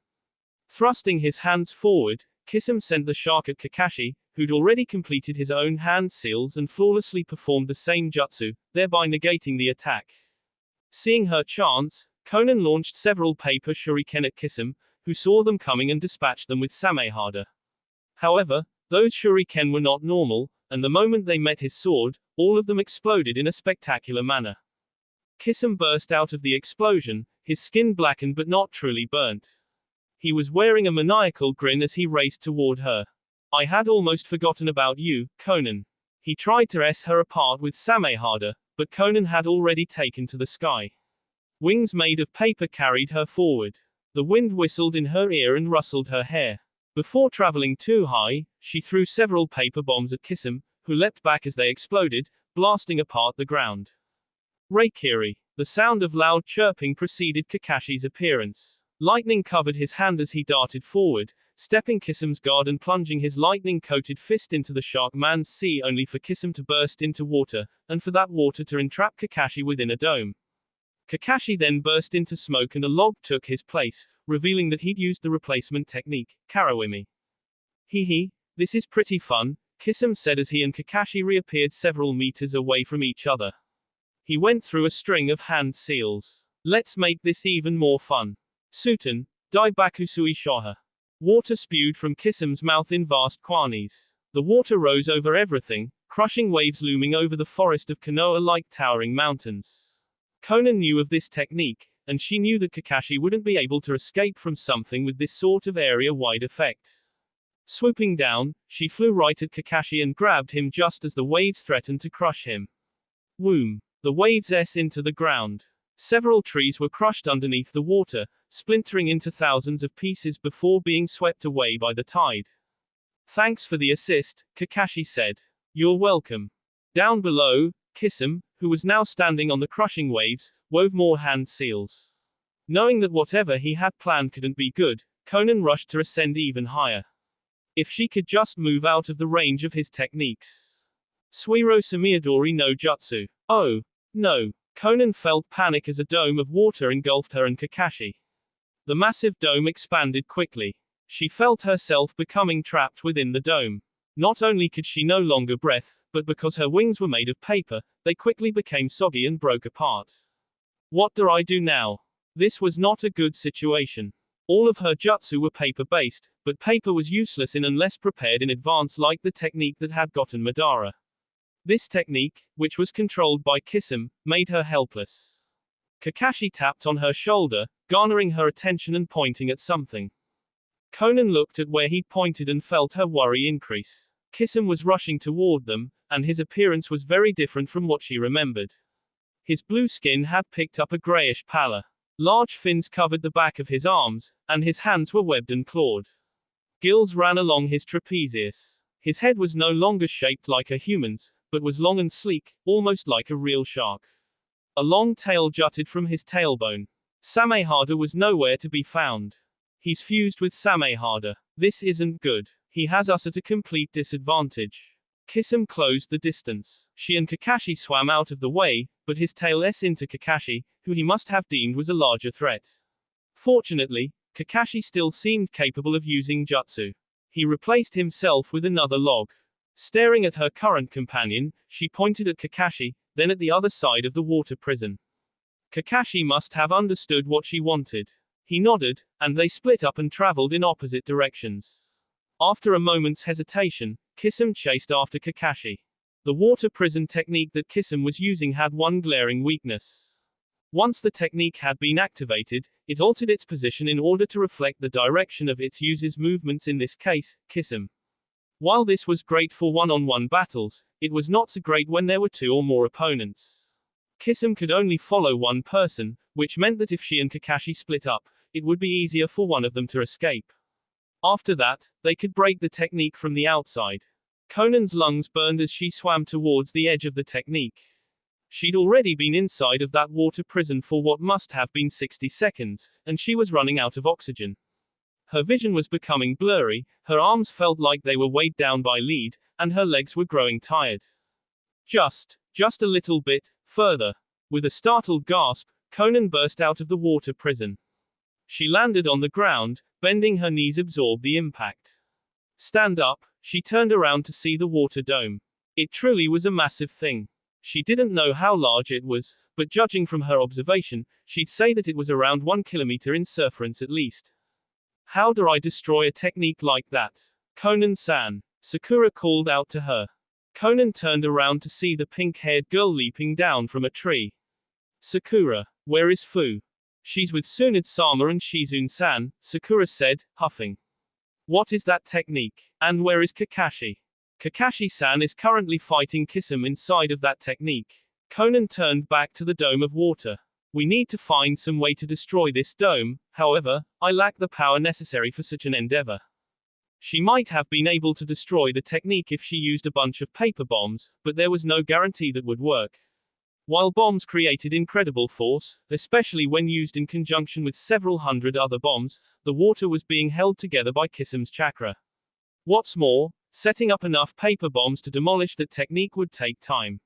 [SPEAKER 1] Thrusting his hands forward, Kisum sent the shark at Kakashi, who'd already completed his own hand seals and flawlessly performed the same jutsu, thereby negating the attack. Seeing her chance, Conan launched several paper shuriken at Kisum, who saw them coming and dispatched them with samehada. However, those shuriken were not normal, and the moment they met his sword, all of them exploded in a spectacular manner. Kisum burst out of the explosion, his skin blackened but not truly burnt. He was wearing a maniacal grin as he raced toward her. I had almost forgotten about you, Conan. He tried to s her apart with samehada, but Conan had already taken to the sky. Wings made of paper carried her forward. The wind whistled in her ear and rustled her hair. Before traveling too high, she threw several paper bombs at Kisum, who leapt back as they exploded, blasting apart the ground. Reikiri. The sound of loud chirping preceded Kakashi's appearance. Lightning covered his hand as he darted forward, stepping Kisum's guard and plunging his lightning-coated fist into the shark man's sea only for Kisum to burst into water, and for that water to entrap Kakashi within a dome. Kakashi then burst into smoke and a log took his place, revealing that he'd used the replacement technique, Karawimi. Hee, this is pretty fun, Kisum said as he and Kakashi reappeared several meters away from each other. He went through a string of hand seals. Let's make this even more fun. Suten, Daibakusui Shoha. Water spewed from Kisum's mouth in vast quanis. The water rose over everything, crushing waves looming over the forest of Konoha like towering mountains. Conan knew of this technique, and she knew that Kakashi wouldn't be able to escape from something with this sort of area-wide effect. Swooping down, she flew right at Kakashi and grabbed him just as the waves threatened to crush him. Whoom. The waves into the ground. Several trees were crushed underneath the water, splintering into thousands of pieces before being swept away by the tide. Thanks for the assist, Kakashi said. You're welcome. Down below, Kisum, who was now standing on the crushing waves, wove more hand seals. Knowing that whatever he had planned couldn't be good, Conan rushed to ascend even higher. If she could just move out of the range of his techniques. Suiro Samiadori no Jutsu. Oh, no. Conan felt panic as a dome of water engulfed her and Kakashi. The massive dome expanded quickly. She felt herself becoming trapped within the dome. Not only could she no longer breathe, but because her wings were made of paper, they quickly became soggy and broke apart. What do I do now? This was not a good situation. All of her jutsu were paper-based, but paper was useless unless prepared in advance like the technique that had gotten Madara. This technique, which was controlled by Kisum, made her helpless. Kakashi tapped on her shoulder, garnering her attention and pointing at something. Conan looked at where he'd pointed and felt her worry increase. Kisum was rushing toward them, and his appearance was very different from what she remembered. His blue skin had picked up a grayish pallor. Large fins covered the back of his arms, and his hands were webbed and clawed. Gills ran along his trapezius. His head was no longer shaped like a human's, but was long and sleek, almost like a real shark. A long tail jutted from his tailbone. Samehada was nowhere to be found. He's fused with Samehada. This isn't good. He has us at a complete disadvantage. Kisum closed the distance. She and Kakashi swam out of the way, but his tail into Kakashi, who he must have deemed was a larger threat. Fortunately, Kakashi still seemed capable of using jutsu. He replaced himself with another log. Staring at her current companion, she pointed at Kakashi, then at the other side of the water prison. Kakashi must have understood what she wanted. He nodded, and they split up and traveled in opposite directions. After a moment's hesitation, Kisum chased after Kakashi. The water prison technique that Kisum was using had one glaring weakness. Once the technique had been activated, it altered its position in order to reflect the direction of its user's movements, in this case, Kisum. While this was great for one-on-one battles, it was not so great when there were two or more opponents. Kisum could only follow one person, which meant that if she and Kakashi split up, it would be easier for one of them to escape. After that, they could break the technique from the outside. Conan's lungs burned as she swam towards the edge of the technique. She'd already been inside of that water prison for what must have been 60 seconds, and she was running out of oxygen. Her vision was becoming blurry, her arms felt like they were weighed down by lead, and her legs were growing tired. Just a little bit further. With a startled gasp, Conan burst out of the water prison. She landed on the ground, bending her knees absorbed the impact. Stand up, She turned around to see the water dome. It truly was a massive thing. She didn't know how large it was, but judging from her observation, she'd say that it was around 1 kilometer in circumference at least. How do I destroy a technique like that? Conan-san, Sakura called out to her. Conan turned around to see the pink-haired girl leaping down from a tree. Sakura, where is Fu? She's with Tsunade-sama and Shizune-san, Sakura said, huffing. What is that technique? And where is Kakashi? Kakashi-san is currently fighting Kisame inside of that technique. Conan turned back to the dome of water. We need to find some way to destroy this dome, however, I lack the power necessary for such an endeavor. She might have been able to destroy the technique if she used a bunch of paper bombs, but there was no guarantee that would work. While bombs created incredible force, especially when used in conjunction with several hundred other bombs, the water was being held together by Kisame's chakra. What's more, setting up enough paper bombs to demolish that technique would take time.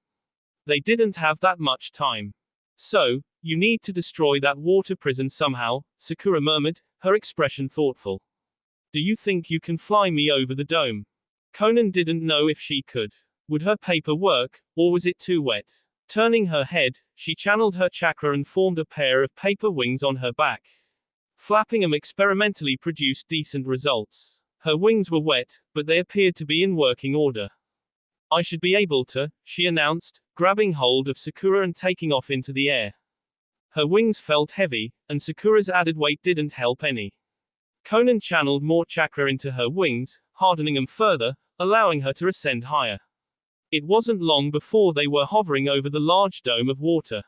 [SPEAKER 1] They didn't have that much time. So, you need to destroy that water prison somehow, Sakura murmured, her expression thoughtful. Do you think you can fly me over the dome? Conan didn't know if she could. Would her paper work, or was it too wet? Turning her head, she channeled her chakra and formed a pair of paper wings on her back. Flapping them experimentally produced decent results. Her wings were wet, but they appeared to be in working order. I should be able to, she announced, grabbing hold of Sakura and taking off into the air. Her wings felt heavy, and Sakura's added weight didn't help any. Conan channeled more chakra into her wings, hardening them further, allowing her to ascend higher. It wasn't long before they were hovering over the large dome of water.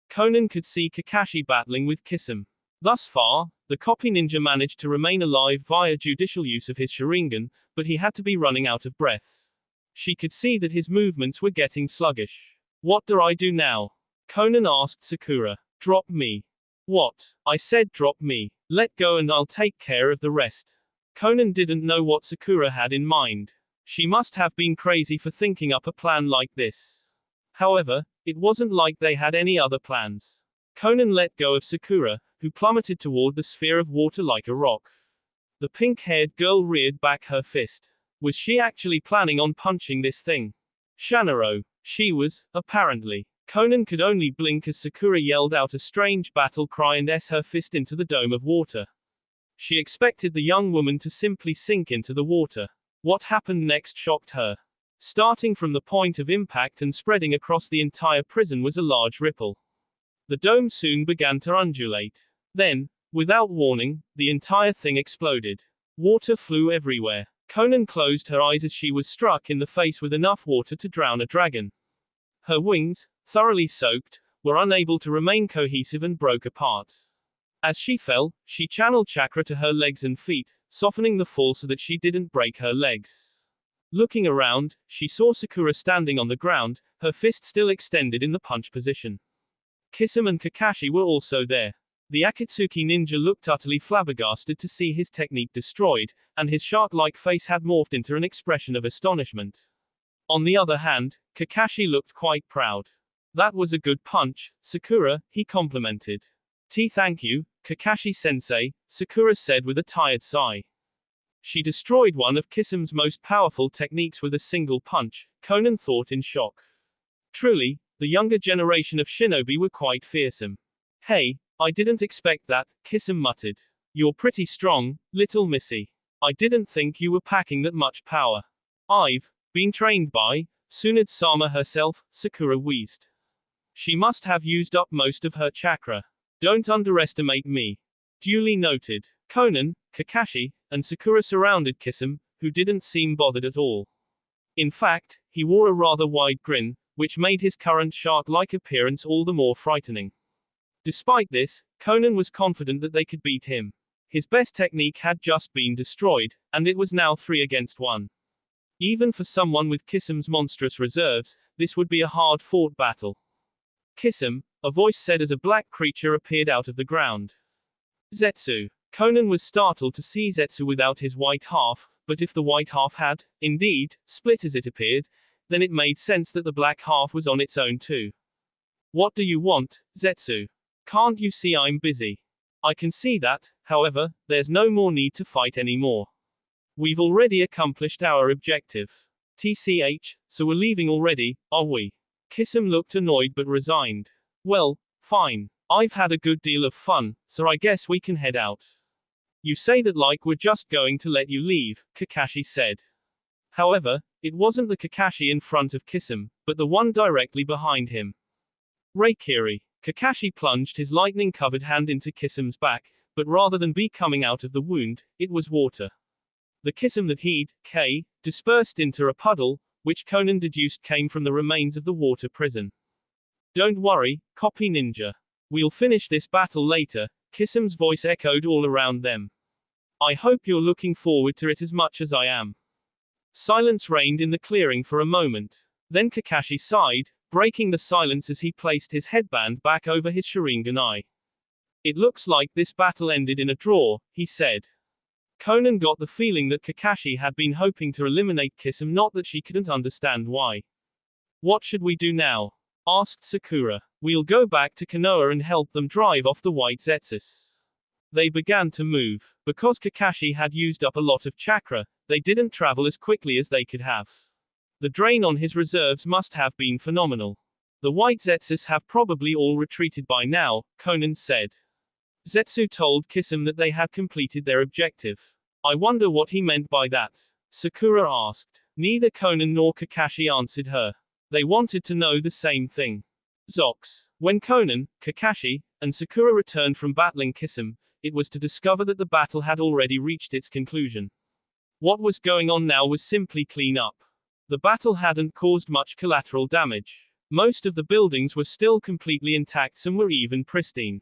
[SPEAKER 1] Conan could see Kakashi battling with Kisame. Thus far, the copy ninja managed to remain alive via judicial use of his Sharingan, but he had to be running out of breath. She could see that his movements were getting sluggish. What do I do now? Conan asked Sakura. Drop me. What? I said drop me. Let go and I'll take care of the rest. Conan didn't know what Sakura had in mind. She must have been crazy for thinking up a plan like this. However, it wasn't like they had any other plans. Conan let go of Sakura, who plummeted toward the sphere of water like a rock. The pink-haired girl reared back her fist. Was she actually planning on punching this thing? Shanaro. She was, apparently. Conan could only blink as Sakura yelled out a strange battle cry and her fist into the dome of water. She expected the young woman to simply sink into the water. What happened next shocked her. Starting from the point of impact and spreading across the entire prison was a large ripple. The dome soon began to undulate. Then, without warning, the entire thing exploded. Water flew everywhere. Conan closed her eyes as she was struck in the face with enough water to drown a dragon. Her wings, thoroughly soaked, were unable to remain cohesive and broke apart. As she fell, she channeled chakra to her legs and feet, softening the fall so that she didn't break her legs. Looking around, she saw Sakura standing on the ground, her fist still extended in the punch position. Kisame and Kakashi were also there. The Akatsuki ninja looked utterly flabbergasted to see his technique destroyed, and his shark-like face had morphed into an expression of astonishment. On the other hand, Kakashi looked quite proud. That was a good punch, Sakura, he complimented. Thank you, Kakashi-sensei, Sakura said with a tired sigh. She destroyed one of Kisame's most powerful techniques with a single punch, Conan thought in shock. Truly, the younger generation of shinobi were quite fearsome. Hey, I didn't expect that, Kisame muttered. You're pretty strong, little missy. I didn't think you were packing that much power. I've been trained by Tsunade-sama herself, Sakura wheezed. She must have used up most of her chakra. Don't underestimate me. Duly noted. Conan, Kakashi, and Sakura surrounded Kisame, who didn't seem bothered at all. In fact, he wore a rather wide grin, which made his current shark-like appearance all the more frightening. Despite this, Conan was confident that they could beat him. His best technique had just been destroyed, and it was now 3 against 1. Even for someone with Kisame's monstrous reserves, this would be a hard-fought battle. Kisame, a voice said as a black creature appeared out of the ground. Zetsu. Conan was startled to see Zetsu without his white half, but if the white half had, indeed, split as it appeared, then it made sense that the black half was on its own too. What do you want, Zetsu? Can't you see I'm busy? I can see that, however, there's no more need to fight anymore. We've already accomplished our objective. TCH, so we're leaving already, are we? Kisum looked annoyed but resigned. Well, fine. I've had a good deal of fun, so I guess we can head out. You say that like we're just going to let you leave, Kakashi said. However, it wasn't the Kakashi in front of Kisum, but the one directly behind him. Reikiri. Kakashi plunged his lightning-covered hand into Kisum's back, but rather than be coming out of the wound, it was water. The Kisum that he'd, dispersed into a puddle, which Conan deduced came from the remains of the water prison. Don't worry, copy ninja. We'll finish this battle later, Kisum's voice echoed all around them. I hope you're looking forward to it as much as I am. Silence reigned in the clearing for a moment. Then Kakashi sighed, breaking the silence as he placed his headband back over his Sharingan eye. It looks like this battle ended in a draw, he said. Conan got the feeling that Kakashi had been hoping to eliminate Kisum, not that she couldn't understand why. What should we do now? Asked Sakura. We'll go back to Konoha and help them drive off the white Zetsus. They began to move. Because Kakashi had used up a lot of chakra, they didn't travel as quickly as they could have. The drain on his reserves must have been phenomenal. The white Zetsus have probably all retreated by now, Conan said. Zetsu told Kisum that they had completed their objective. I wonder what he meant by that. Sakura asked. Neither Conan nor Kakashi answered her. They wanted to know the same thing. Zox. When Conan, Kakashi, and Sakura returned from battling Kisum, it was to discover that the battle had already reached its conclusion. What was going on now was simply clean up. The battle hadn't caused much collateral damage. Most of the buildings were still completely intact, some were even pristine.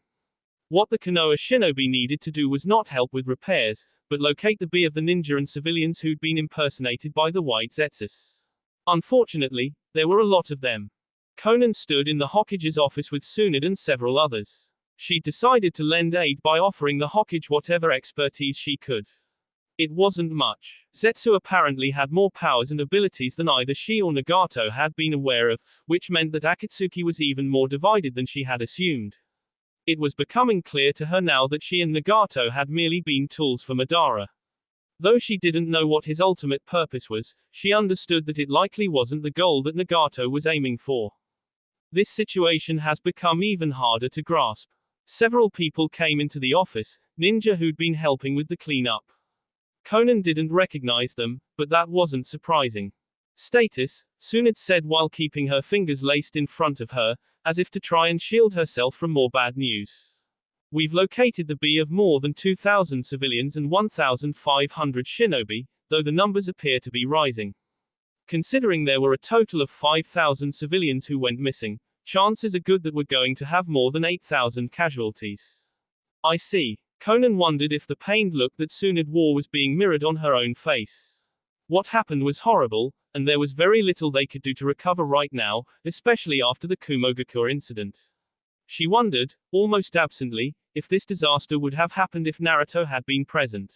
[SPEAKER 1] What the Konoha shinobi needed to do was not help with repairs, but locate the bee of the ninja and civilians who'd been impersonated by the white Zetsus. Unfortunately, there were a lot of them. Conan stood in the Hokage's office with Tsunade and several others. She decided to lend aid by offering the Hokage whatever expertise she could. It wasn't much. Zetsu apparently had more powers and abilities than either she or Nagato had been aware of, which meant that Akatsuki was even more divided than she had assumed. It was becoming clear to her now that she and Nagato had merely been tools for Madara. Though she didn't know what his ultimate purpose was, she understood that it likely wasn't the goal that Nagato was aiming for. This situation has become even harder to grasp. Several people came into the office, ninja who'd been helping with the cleanup. Conan didn't recognize them, but that wasn't surprising. Status, Tsunade said while keeping her fingers laced in front of her, as if to try and shield herself from more bad news. We've located the bee of more than 2,000 civilians and 1,500 shinobi, though the numbers appear to be rising. Considering there were a total of 5,000 civilians who went missing, chances are good that we're going to have more than 8,000 casualties. I see. Conan wondered if the pained look that Tsunade wore was being mirrored on her own face. What happened was horrible, and there was very little they could do to recover right now, especially after the Kumogakur incident. She wondered, almost absently, if this disaster would have happened if Naruto had been present.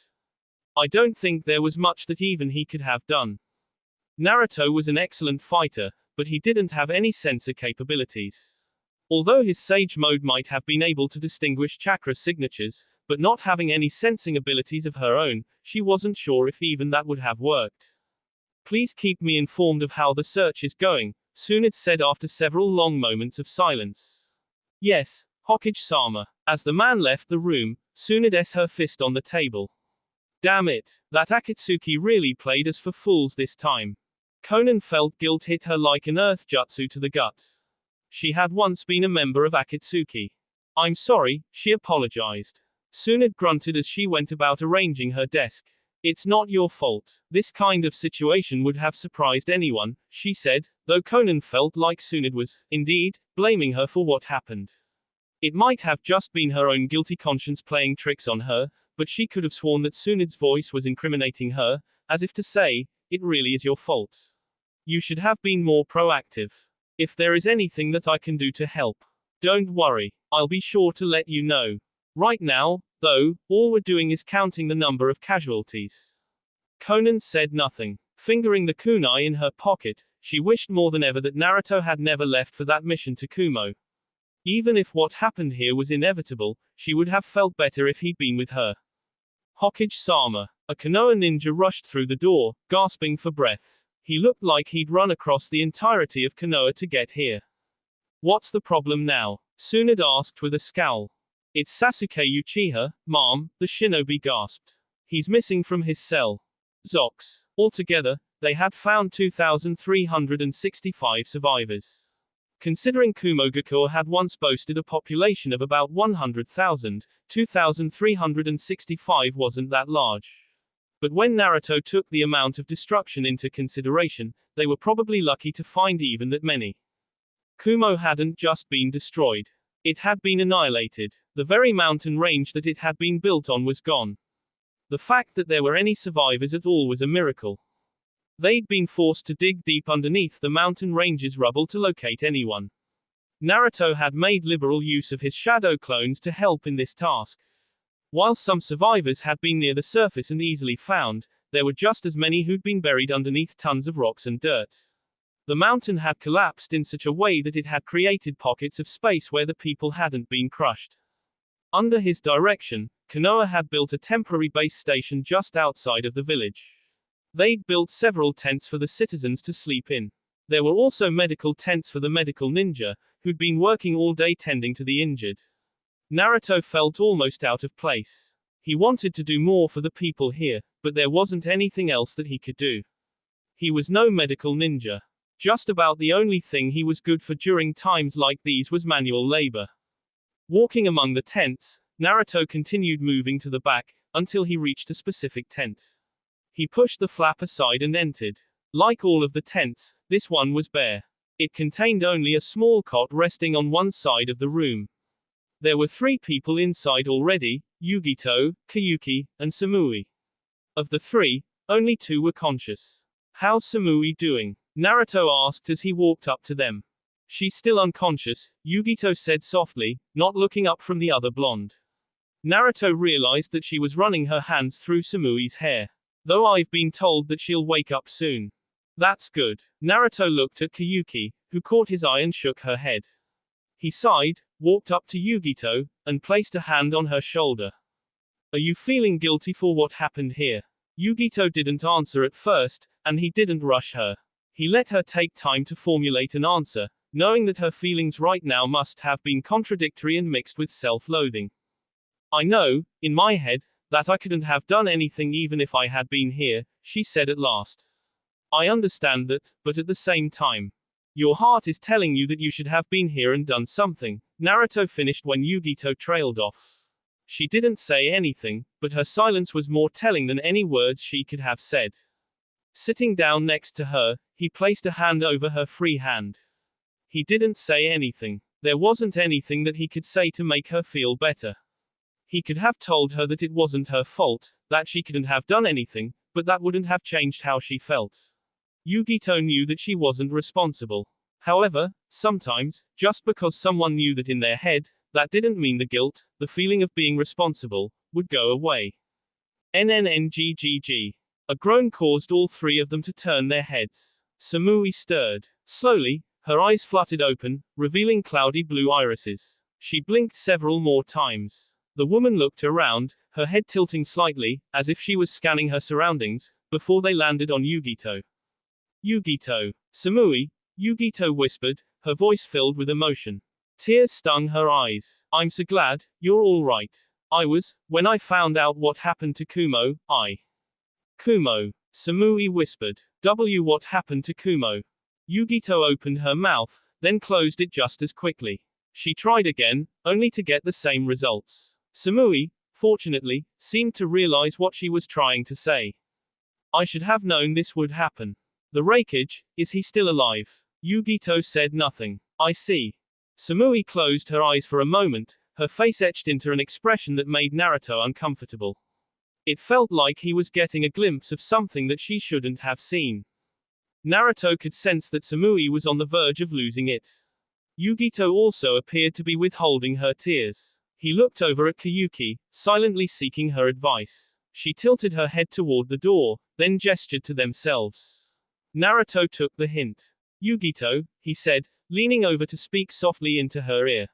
[SPEAKER 1] I don't think there was much that even he could have done. Naruto was an excellent fighter, but he didn't have any sensor capabilities. Although his Sage mode might have been able to distinguish chakra signatures, but not having any sensing abilities of her own, she wasn't sure if even that would have worked. Please keep me informed of how the search is going, Tsunade said after several long moments of silence. Yes, Hokage-sama. As the man left the room, Tsunade s her fist on the table. Damn it, that Akatsuki really played us for fools this time. Conan felt guilt hit her like an earth jutsu to the gut. She had once been a member of Akatsuki. I'm sorry, she apologized. Tsunade grunted as she went about arranging her desk. It's not your fault. This kind of situation would have surprised anyone, she said, though Conan felt like Tsunade was, indeed, blaming her for what happened. It might have just been her own guilty conscience playing tricks on her, but she could have sworn that Tsunade's voice was incriminating her, as if to say, it really is your fault. You should have been more proactive. If there is anything that I can do to help, don't worry, I'll be sure to let you know. Right now, though, all we're doing is counting the number of casualties. Conan said nothing. Fingering the kunai in her pocket, she wished more than ever that Naruto had never left for that mission to Kumo. Even if what happened here was inevitable, she would have felt better if he'd been with her. Hokage-sama. A Konoha ninja rushed through the door, gasping for breath. He looked like he'd run across the entirety of Konoha to get here. What's the problem now? Tsunade asked with a scowl. It's Sasuke Uchiha, ma'am, the shinobi gasped. He's missing from his cell. Zox. Altogether, they had found 2,365 survivors. Considering Kumogakure had once boasted a population of about 100,000, 2,365 wasn't that large. But when Naruto took the amount of destruction into consideration, they were probably lucky to find even that many. Kumo hadn't just been destroyed. It had been annihilated. The very mountain range that it had been built on was gone. The fact that there were any survivors at all was a miracle. They'd been forced to dig deep underneath the mountain range's rubble to locate anyone. Naruto had made liberal use of his shadow clones to help in this task. While some survivors had been near the surface and easily found, there were just as many who'd been buried underneath tons of rocks and dirt. The mountain had collapsed in such a way that it had created pockets of space where the people hadn't been crushed. Under his direction, Konoha had built a temporary base station just outside of the village. They'd built several tents for the citizens to sleep in. There were also medical tents for the medical ninja, who'd been working all day tending to the injured. Naruto felt almost out of place. He wanted to do more for the people here, but there wasn't anything else that he could do. He was no medical ninja. Just about the only thing he was good for during times like these was manual labor. Walking among the tents, Naruto continued moving to the back, until he reached a specific tent. He pushed the flap aside and entered. Like all of the tents, this one was bare. It contained only a small cot resting on one side of the room. There were 3 people inside already, Yugito, Kayuki, and Samui. Of the 3, only 2 were conscious. How's Samui doing? Naruto asked as he walked up to them. She's still unconscious, Yugito said softly, not looking up from the other blonde. Naruto realized that she was running her hands through Samui's hair. Though I've been told that she'll wake up soon. That's good. Naruto looked at Kayuki, who caught his eye and shook her head. He sighed, walked up to Yugito, and placed a hand on her shoulder. Are you feeling guilty for what happened here? Yugito didn't answer at first, and he didn't rush her. He let her take time to formulate an answer, knowing that her feelings right now must have been contradictory and mixed with self-loathing. I know, in my head, that I couldn't have done anything even if I had been here, she said at last. I understand that, but at the same time. Your heart is telling you that you should have been here and done something, Naruto finished when Yugito trailed off. She didn't say anything, but her silence was more telling than any words she could have said. Sitting down next to her, he placed a hand over her free hand. He didn't say anything. There wasn't anything that he could say to make her feel better. He could have told her that it wasn't her fault, that she couldn't have done anything, but that wouldn't have changed how she felt. Yugito knew that she wasn't responsible. However, sometimes, just because someone knew that in their head, that didn't mean the guilt, the feeling of being responsible, would go away. NNNGGG. A groan caused all 3 of them to turn their heads. Samui stirred. Slowly, her eyes fluttered open, revealing cloudy blue irises. She blinked several more times. The woman looked around, her head tilting slightly, as if she was scanning her surroundings, before they landed on Yugito. Yugito. Samui, Yugito whispered, her voice filled with emotion. Tears stung her eyes. I'm so glad, you're all right. I was, when I found out what happened to Kumo, Kumo. Samui whispered. What happened to Kumo? Yugito opened her mouth, then closed it just as quickly. She tried again, only to get the same results. Samui, fortunately, seemed to realize what she was trying to say. I should have known this would happen. The Raikage, is he still alive? Yugito said nothing. I see. Samui closed her eyes for a moment, her face etched into an expression that made Naruto uncomfortable. It felt like he was getting a glimpse of something that she shouldn't have seen. Naruto could sense that Samui was on the verge of losing it. Yugito also appeared to be withholding her tears. He looked over at Kayuki, silently seeking her advice. She tilted her head toward the door, then gestured to themselves. Naruto took the hint. Yugito, he said, leaning over to speak softly into her ear.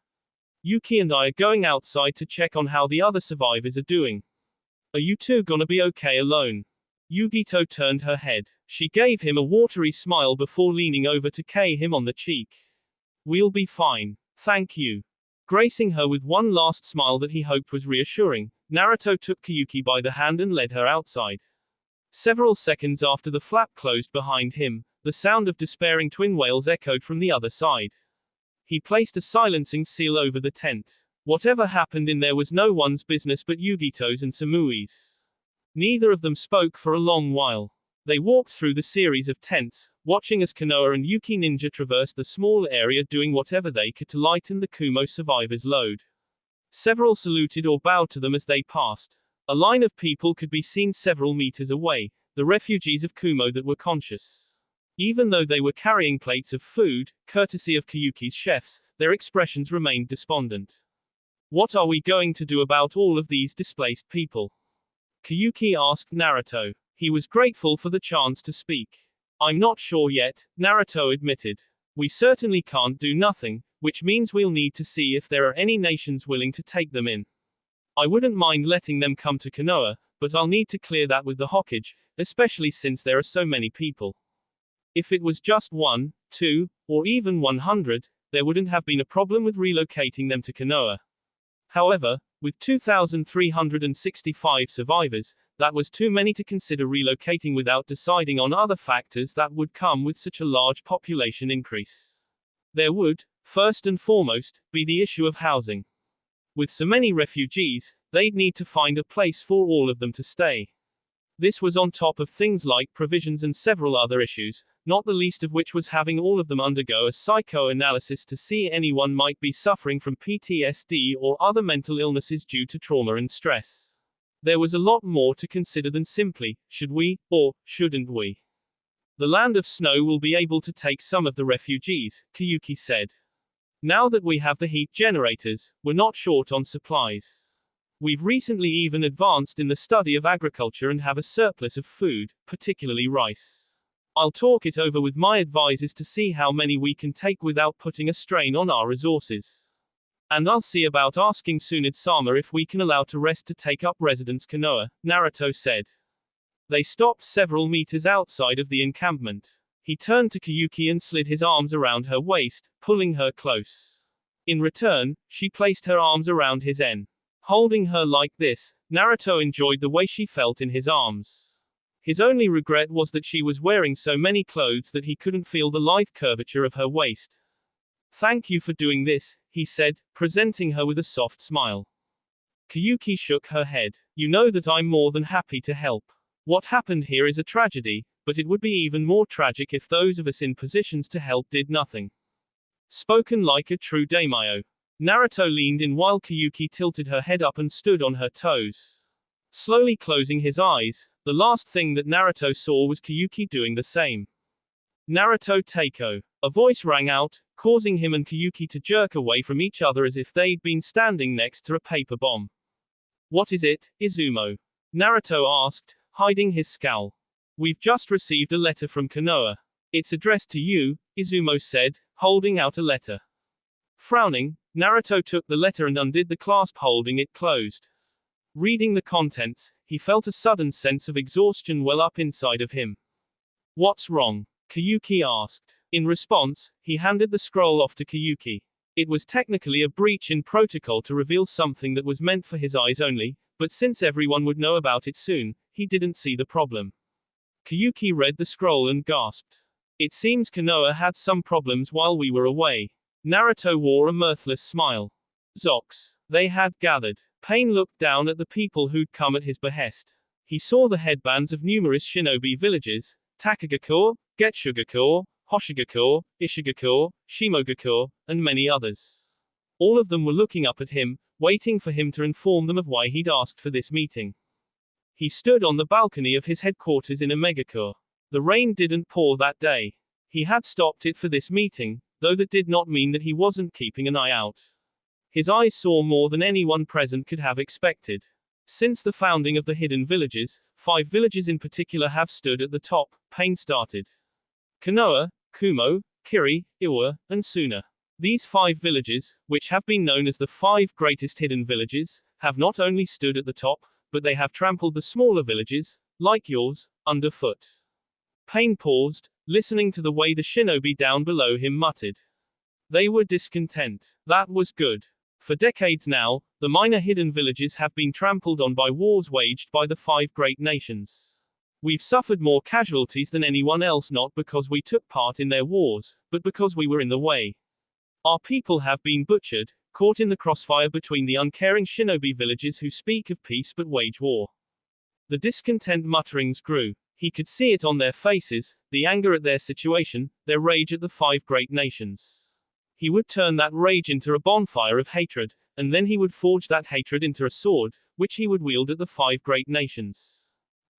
[SPEAKER 1] Yuki and I are going outside to check on how the other survivors are doing. Are you two gonna be okay alone? Yugito turned her head. She gave him a watery smile before leaning over to kiss him on the cheek. We'll be fine. Thank you. Gracing her with one last smile that he hoped was reassuring, Naruto took Kiyuki by the hand and led her outside. Several seconds after the flap closed behind him, the sound of despairing twin wails echoed from the other side. He placed a silencing seal over the tent. Whatever happened in there was no one's business but Yugito's and Samui's. Neither of them spoke for a long while. They walked through the series of tents, watching as Konoha and Yuki Ninja traversed the small area doing whatever they could to lighten the Kumo survivors' load. Several saluted or bowed to them as they passed. A line of people could be seen several meters away, the refugees of Kumo that were conscious. Even though they were carrying plates of food, courtesy of Kiyuki's chefs, their expressions remained despondent. What are we going to do about all of these displaced people? Kiyuki asked Naruto. He was grateful for the chance to speak. I'm not sure yet, Naruto admitted. We certainly can't do nothing, which means we'll need to see if there are any nations willing to take them in. I wouldn't mind letting them come to Konoha, but I'll need to clear that with the Hokage, especially since there are so many people. If it was just 1, 2, or even 100, there wouldn't have been a problem with relocating them to Konoha. However, with 2,365 survivors, that was too many to consider relocating without deciding on other factors that would come with such a large population increase. There would, first and foremost, be the issue of housing. With so many refugees, they'd need to find a place for all of them to stay. This was on top of things like provisions and several other issues, not the least of which was having all of them undergo a psychoanalysis to see anyone might be suffering from PTSD or other mental illnesses due to trauma and stress. There was a lot more to consider than simply, should we, or shouldn't we? The land of snow will be able to take some of the refugees, Kiyuki said. Now that we have the heat generators, we're not short on supplies. We've recently even advanced in the study of agriculture and have a surplus of food, particularly rice. I'll talk it over with my advisors to see how many we can take without putting a strain on our resources. And I'll see about asking Tsunade-sama if we can allow to rest to take up residence Konoha, Naruto said. They stopped several meters outside of the encampment. He turned to Kiyuki and slid his arms around her waist, pulling her close. In return, she placed her arms around his neck. Holding her like this, Naruto enjoyed the way she felt in his arms. His only regret was that she was wearing so many clothes that he couldn't feel the lithe curvature of her waist. Thank you for doing this, he said, presenting her with a soft smile. Kiyuki shook her head. You know that I'm more than happy to help. What happened here is a tragedy, but it would be even more tragic if those of us in positions to help did nothing. Spoken like a true daimyo. Naruto leaned in while Kiyuki tilted her head up and stood on her toes. Slowly closing his eyes, the last thing that Naruto saw was Kiyuki doing the same. Naruto Teiko. A voice rang out, causing him and Kiyuki to jerk away from each other as if they'd been standing next to a paper bomb. What is it, Izumo? Naruto asked, hiding his scowl. We've just received a letter from Konoha. It's addressed to you, Izumo said, holding out a letter. Frowning, Naruto took the letter and undid the clasp holding it closed. Reading the contents, he felt a sudden sense of exhaustion well up inside of him. What's wrong? Kiyuki asked. In response, he handed the scroll off to Kiyuki. It was technically a breach in protocol to reveal something that was meant for his eyes only, but since everyone would know about it soon, he didn't see the problem. Kiyuki read the scroll and gasped. It seems Konoha had some problems while we were away. Naruto wore a mirthless smile. Zox. They had gathered. Pain looked down at the people who'd come at his behest. He saw the headbands of numerous shinobi villages, Takagakure, Getsugakure, Hoshigakure, Ishigakure, Shimogakure, and many others. All of them were looking up at him, waiting for him to inform them of why he'd asked for this meeting. He stood on the balcony of his headquarters in Omegakure. The rain didn't pour that day. He had stopped it for this meeting, though that did not mean that he wasn't keeping an eye out. His eyes saw more than anyone present could have expected. Since the founding of the hidden villages, 5 villages in particular have stood at the top. Pain started. Konoha, Kumo, Kiri, Iwa, and Suna. These 5 villages, which have been known as the 5 greatest hidden villages, have not only stood at the top, but they have trampled the smaller villages, like yours, underfoot. Pain paused, listening to the way the shinobi down below him muttered. They were discontent. That was good. For decades now, the minor hidden villages have been trampled on by wars waged by the 5 great nations. We've suffered more casualties than anyone else, not because we took part in their wars, but because we were in the way. Our people have been butchered, caught in the crossfire between the uncaring shinobi villages who speak of peace but wage war. The discontent mutterings grew. He could see it on their faces, the anger at their situation, their rage at the 5 great nations. He would turn that rage into a bonfire of hatred, and then he would forge that hatred into a sword, which he would wield at the 5 great nations.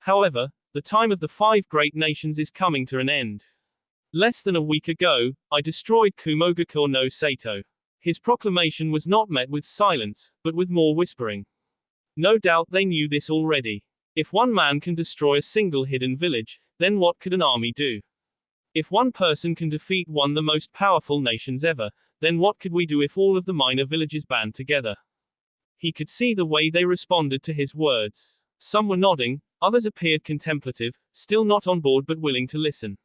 [SPEAKER 1] However, the time of the 5 great nations is coming to an end. Less than a week ago, I destroyed Kumogakure no Sato. His proclamation was not met with silence, but with more whispering. No doubt they knew this already. If one man can destroy a single hidden village, then what could an army do? If one person can defeat one of the most powerful nations ever, then what could we do if all of the minor villages band together? He could see the way they responded to his words. Some were nodding, others appeared contemplative, still not on board but willing to listen.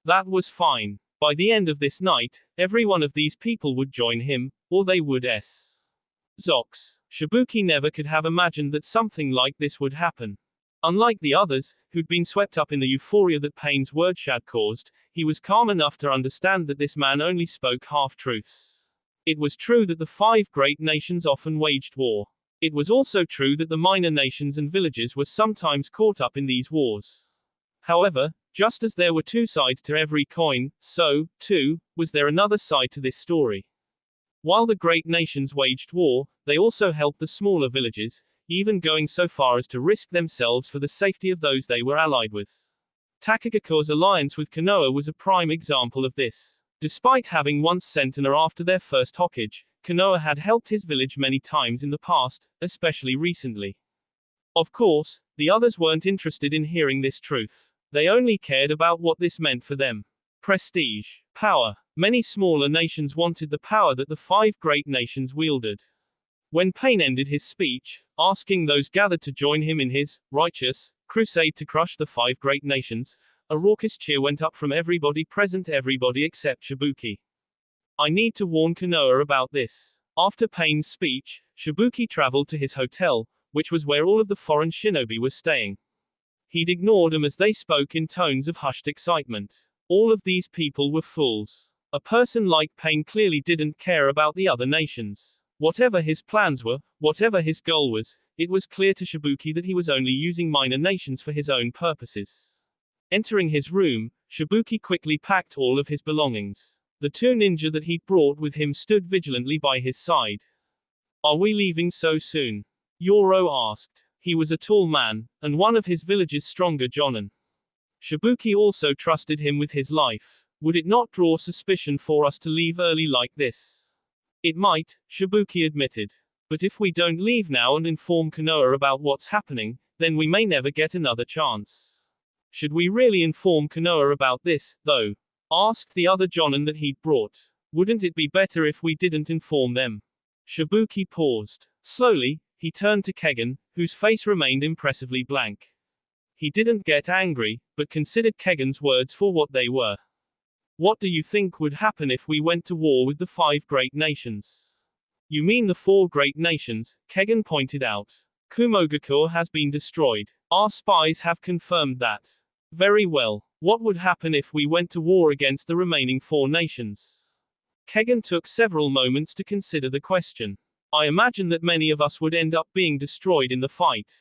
[SPEAKER 1] That was fine. By the end of this night, every one of these people would join him, or they would Zox. Shibuki never could have imagined that something like this would happen. Unlike the others, who'd been swept up in the euphoria that Pain's word had caused, he was calm enough to understand that this man only spoke half-truths. It was true that the 5 great nations often waged war. It was also true that the minor nations and villages were sometimes caught up in these wars. However, just as there were 2 sides to every coin, so, too, was there another side to this story. While the great nations waged war, they also helped the smaller villages, even going so far as to risk themselves for the safety of those they were allied with. Takagakure's alliance with Konoha was a prime example of this. Despite having once sent an after their first Hokage, Konoha had helped his village many times in the past, especially recently. Of course, the others weren't interested in hearing this truth. They only cared about what this meant for them. Prestige. Power. Many smaller nations wanted the power that the 5 great nations wielded. When Pain ended his speech, asking those gathered to join him in his righteous crusade to crush the 5 great nations, a raucous cheer went up from everybody present, everybody except Shibuki. I need to warn Konoha about this. After Pain's speech, Shibuki traveled to his hotel, which was where all of the foreign shinobi were staying. He'd ignored them as they spoke in tones of hushed excitement. All of these people were fools. A person like Pain clearly didn't care about the other nations. Whatever his plans were, whatever his goal was, it was clear to Shibuki that he was only using minor nations for his own purposes. Entering his room, Shibuki quickly packed all of his belongings. The 2 ninja that he'd brought with him stood vigilantly by his side. Are we leaving so soon? Yoro asked. He was a tall man, and one of his village's stronger jonin. Shibuki also trusted him with his life. Would it not draw suspicion for us to leave early like this? It might, Shibuki admitted. But if we don't leave now and inform Konoha about what's happening, then we may never get another chance. Should we really inform Konoha about this, though? Asked the other jonin that he'd brought. Wouldn't it be better if we didn't inform them? Shibuki paused. Slowly, he turned to Kegan, whose face remained impressively blank. He didn't get angry, but considered Kegan's words for what they were. What do you think would happen if we went to war with the 5 great nations? You mean the 4 great nations, Kegan pointed out. Kumogakure has been destroyed. Our spies have confirmed that. Very well. What would happen if we went to war against the remaining 4 nations? Kegan took several moments to consider the question. I imagine that many of us would end up being destroyed in the fight.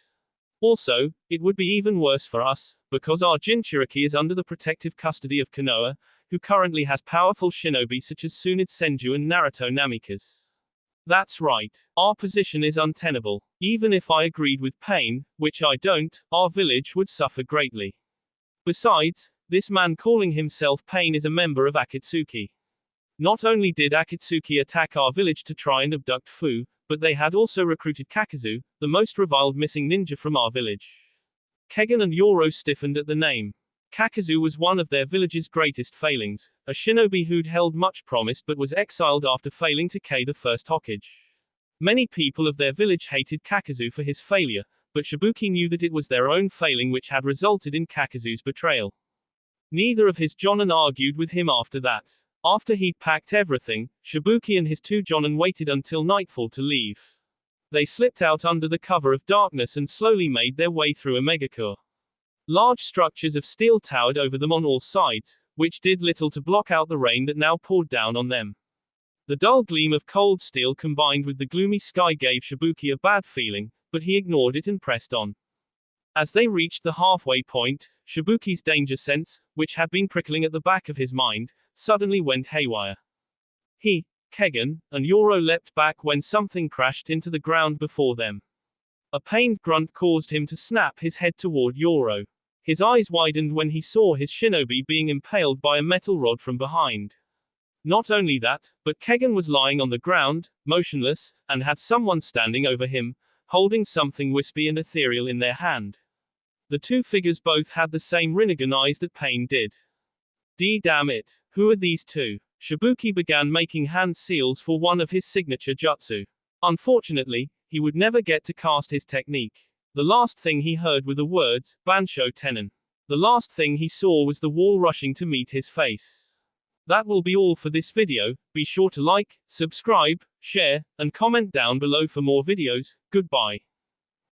[SPEAKER 1] Also, it would be even worse for us, because our Jinchuriki is under the protective custody of Konoha, who currently has powerful shinobi such as Tsunade Senju and Naruto Namikaze. That's right. Our position is untenable. Even if I agreed with Pain, which I don't, our village would suffer greatly. Besides, this man calling himself Pain is a member of Akatsuki. Not only did Akatsuki attack our village to try and abduct Fu, but they had also recruited Kakazu, the most reviled missing ninja from our village. Kegan and Yoro stiffened at the name. Kakazu was one of their village's greatest failings, a shinobi who'd held much promise but was exiled after failing to kill the first Hokage. Many people of their village hated Kakazu for his failure, but Shibuki knew that it was their own failing which had resulted in Kakazu's betrayal. Neither of his jonin argued with him after that. After he'd packed everything, Shibuki and his two jonin waited until nightfall to leave. They slipped out under the cover of darkness and slowly made their way through a megakure. Large structures of steel towered over them on all sides, which did little to block out the rain that now poured down on them. The dull gleam of cold steel combined with the gloomy sky gave Shibuki a bad feeling, but he ignored it and pressed on. As they reached the halfway point, Shibuki's danger sense, which had been prickling at the back of his mind, suddenly went haywire. He, Kegan, and Yoro leapt back when something crashed into the ground before them. A pained grunt caused him to snap his head toward Yoro. His eyes widened when he saw his shinobi being impaled by a metal rod from behind. Not only that, but Kegan was lying on the ground, motionless, and had someone standing over him, holding something wispy and ethereal in their hand. The two figures both had the same Rinnegan eyes that Pain did. Damn it. Who are these two? Shibuki began making hand seals for one of his signature jutsu. Unfortunately, he would never get to cast his technique. The last thing he heard were the words, Bansho Tenon. The last thing he saw was the wall rushing to meet his face. That will be all for this video. Be sure to like, subscribe, share, and comment down below for more videos. Goodbye.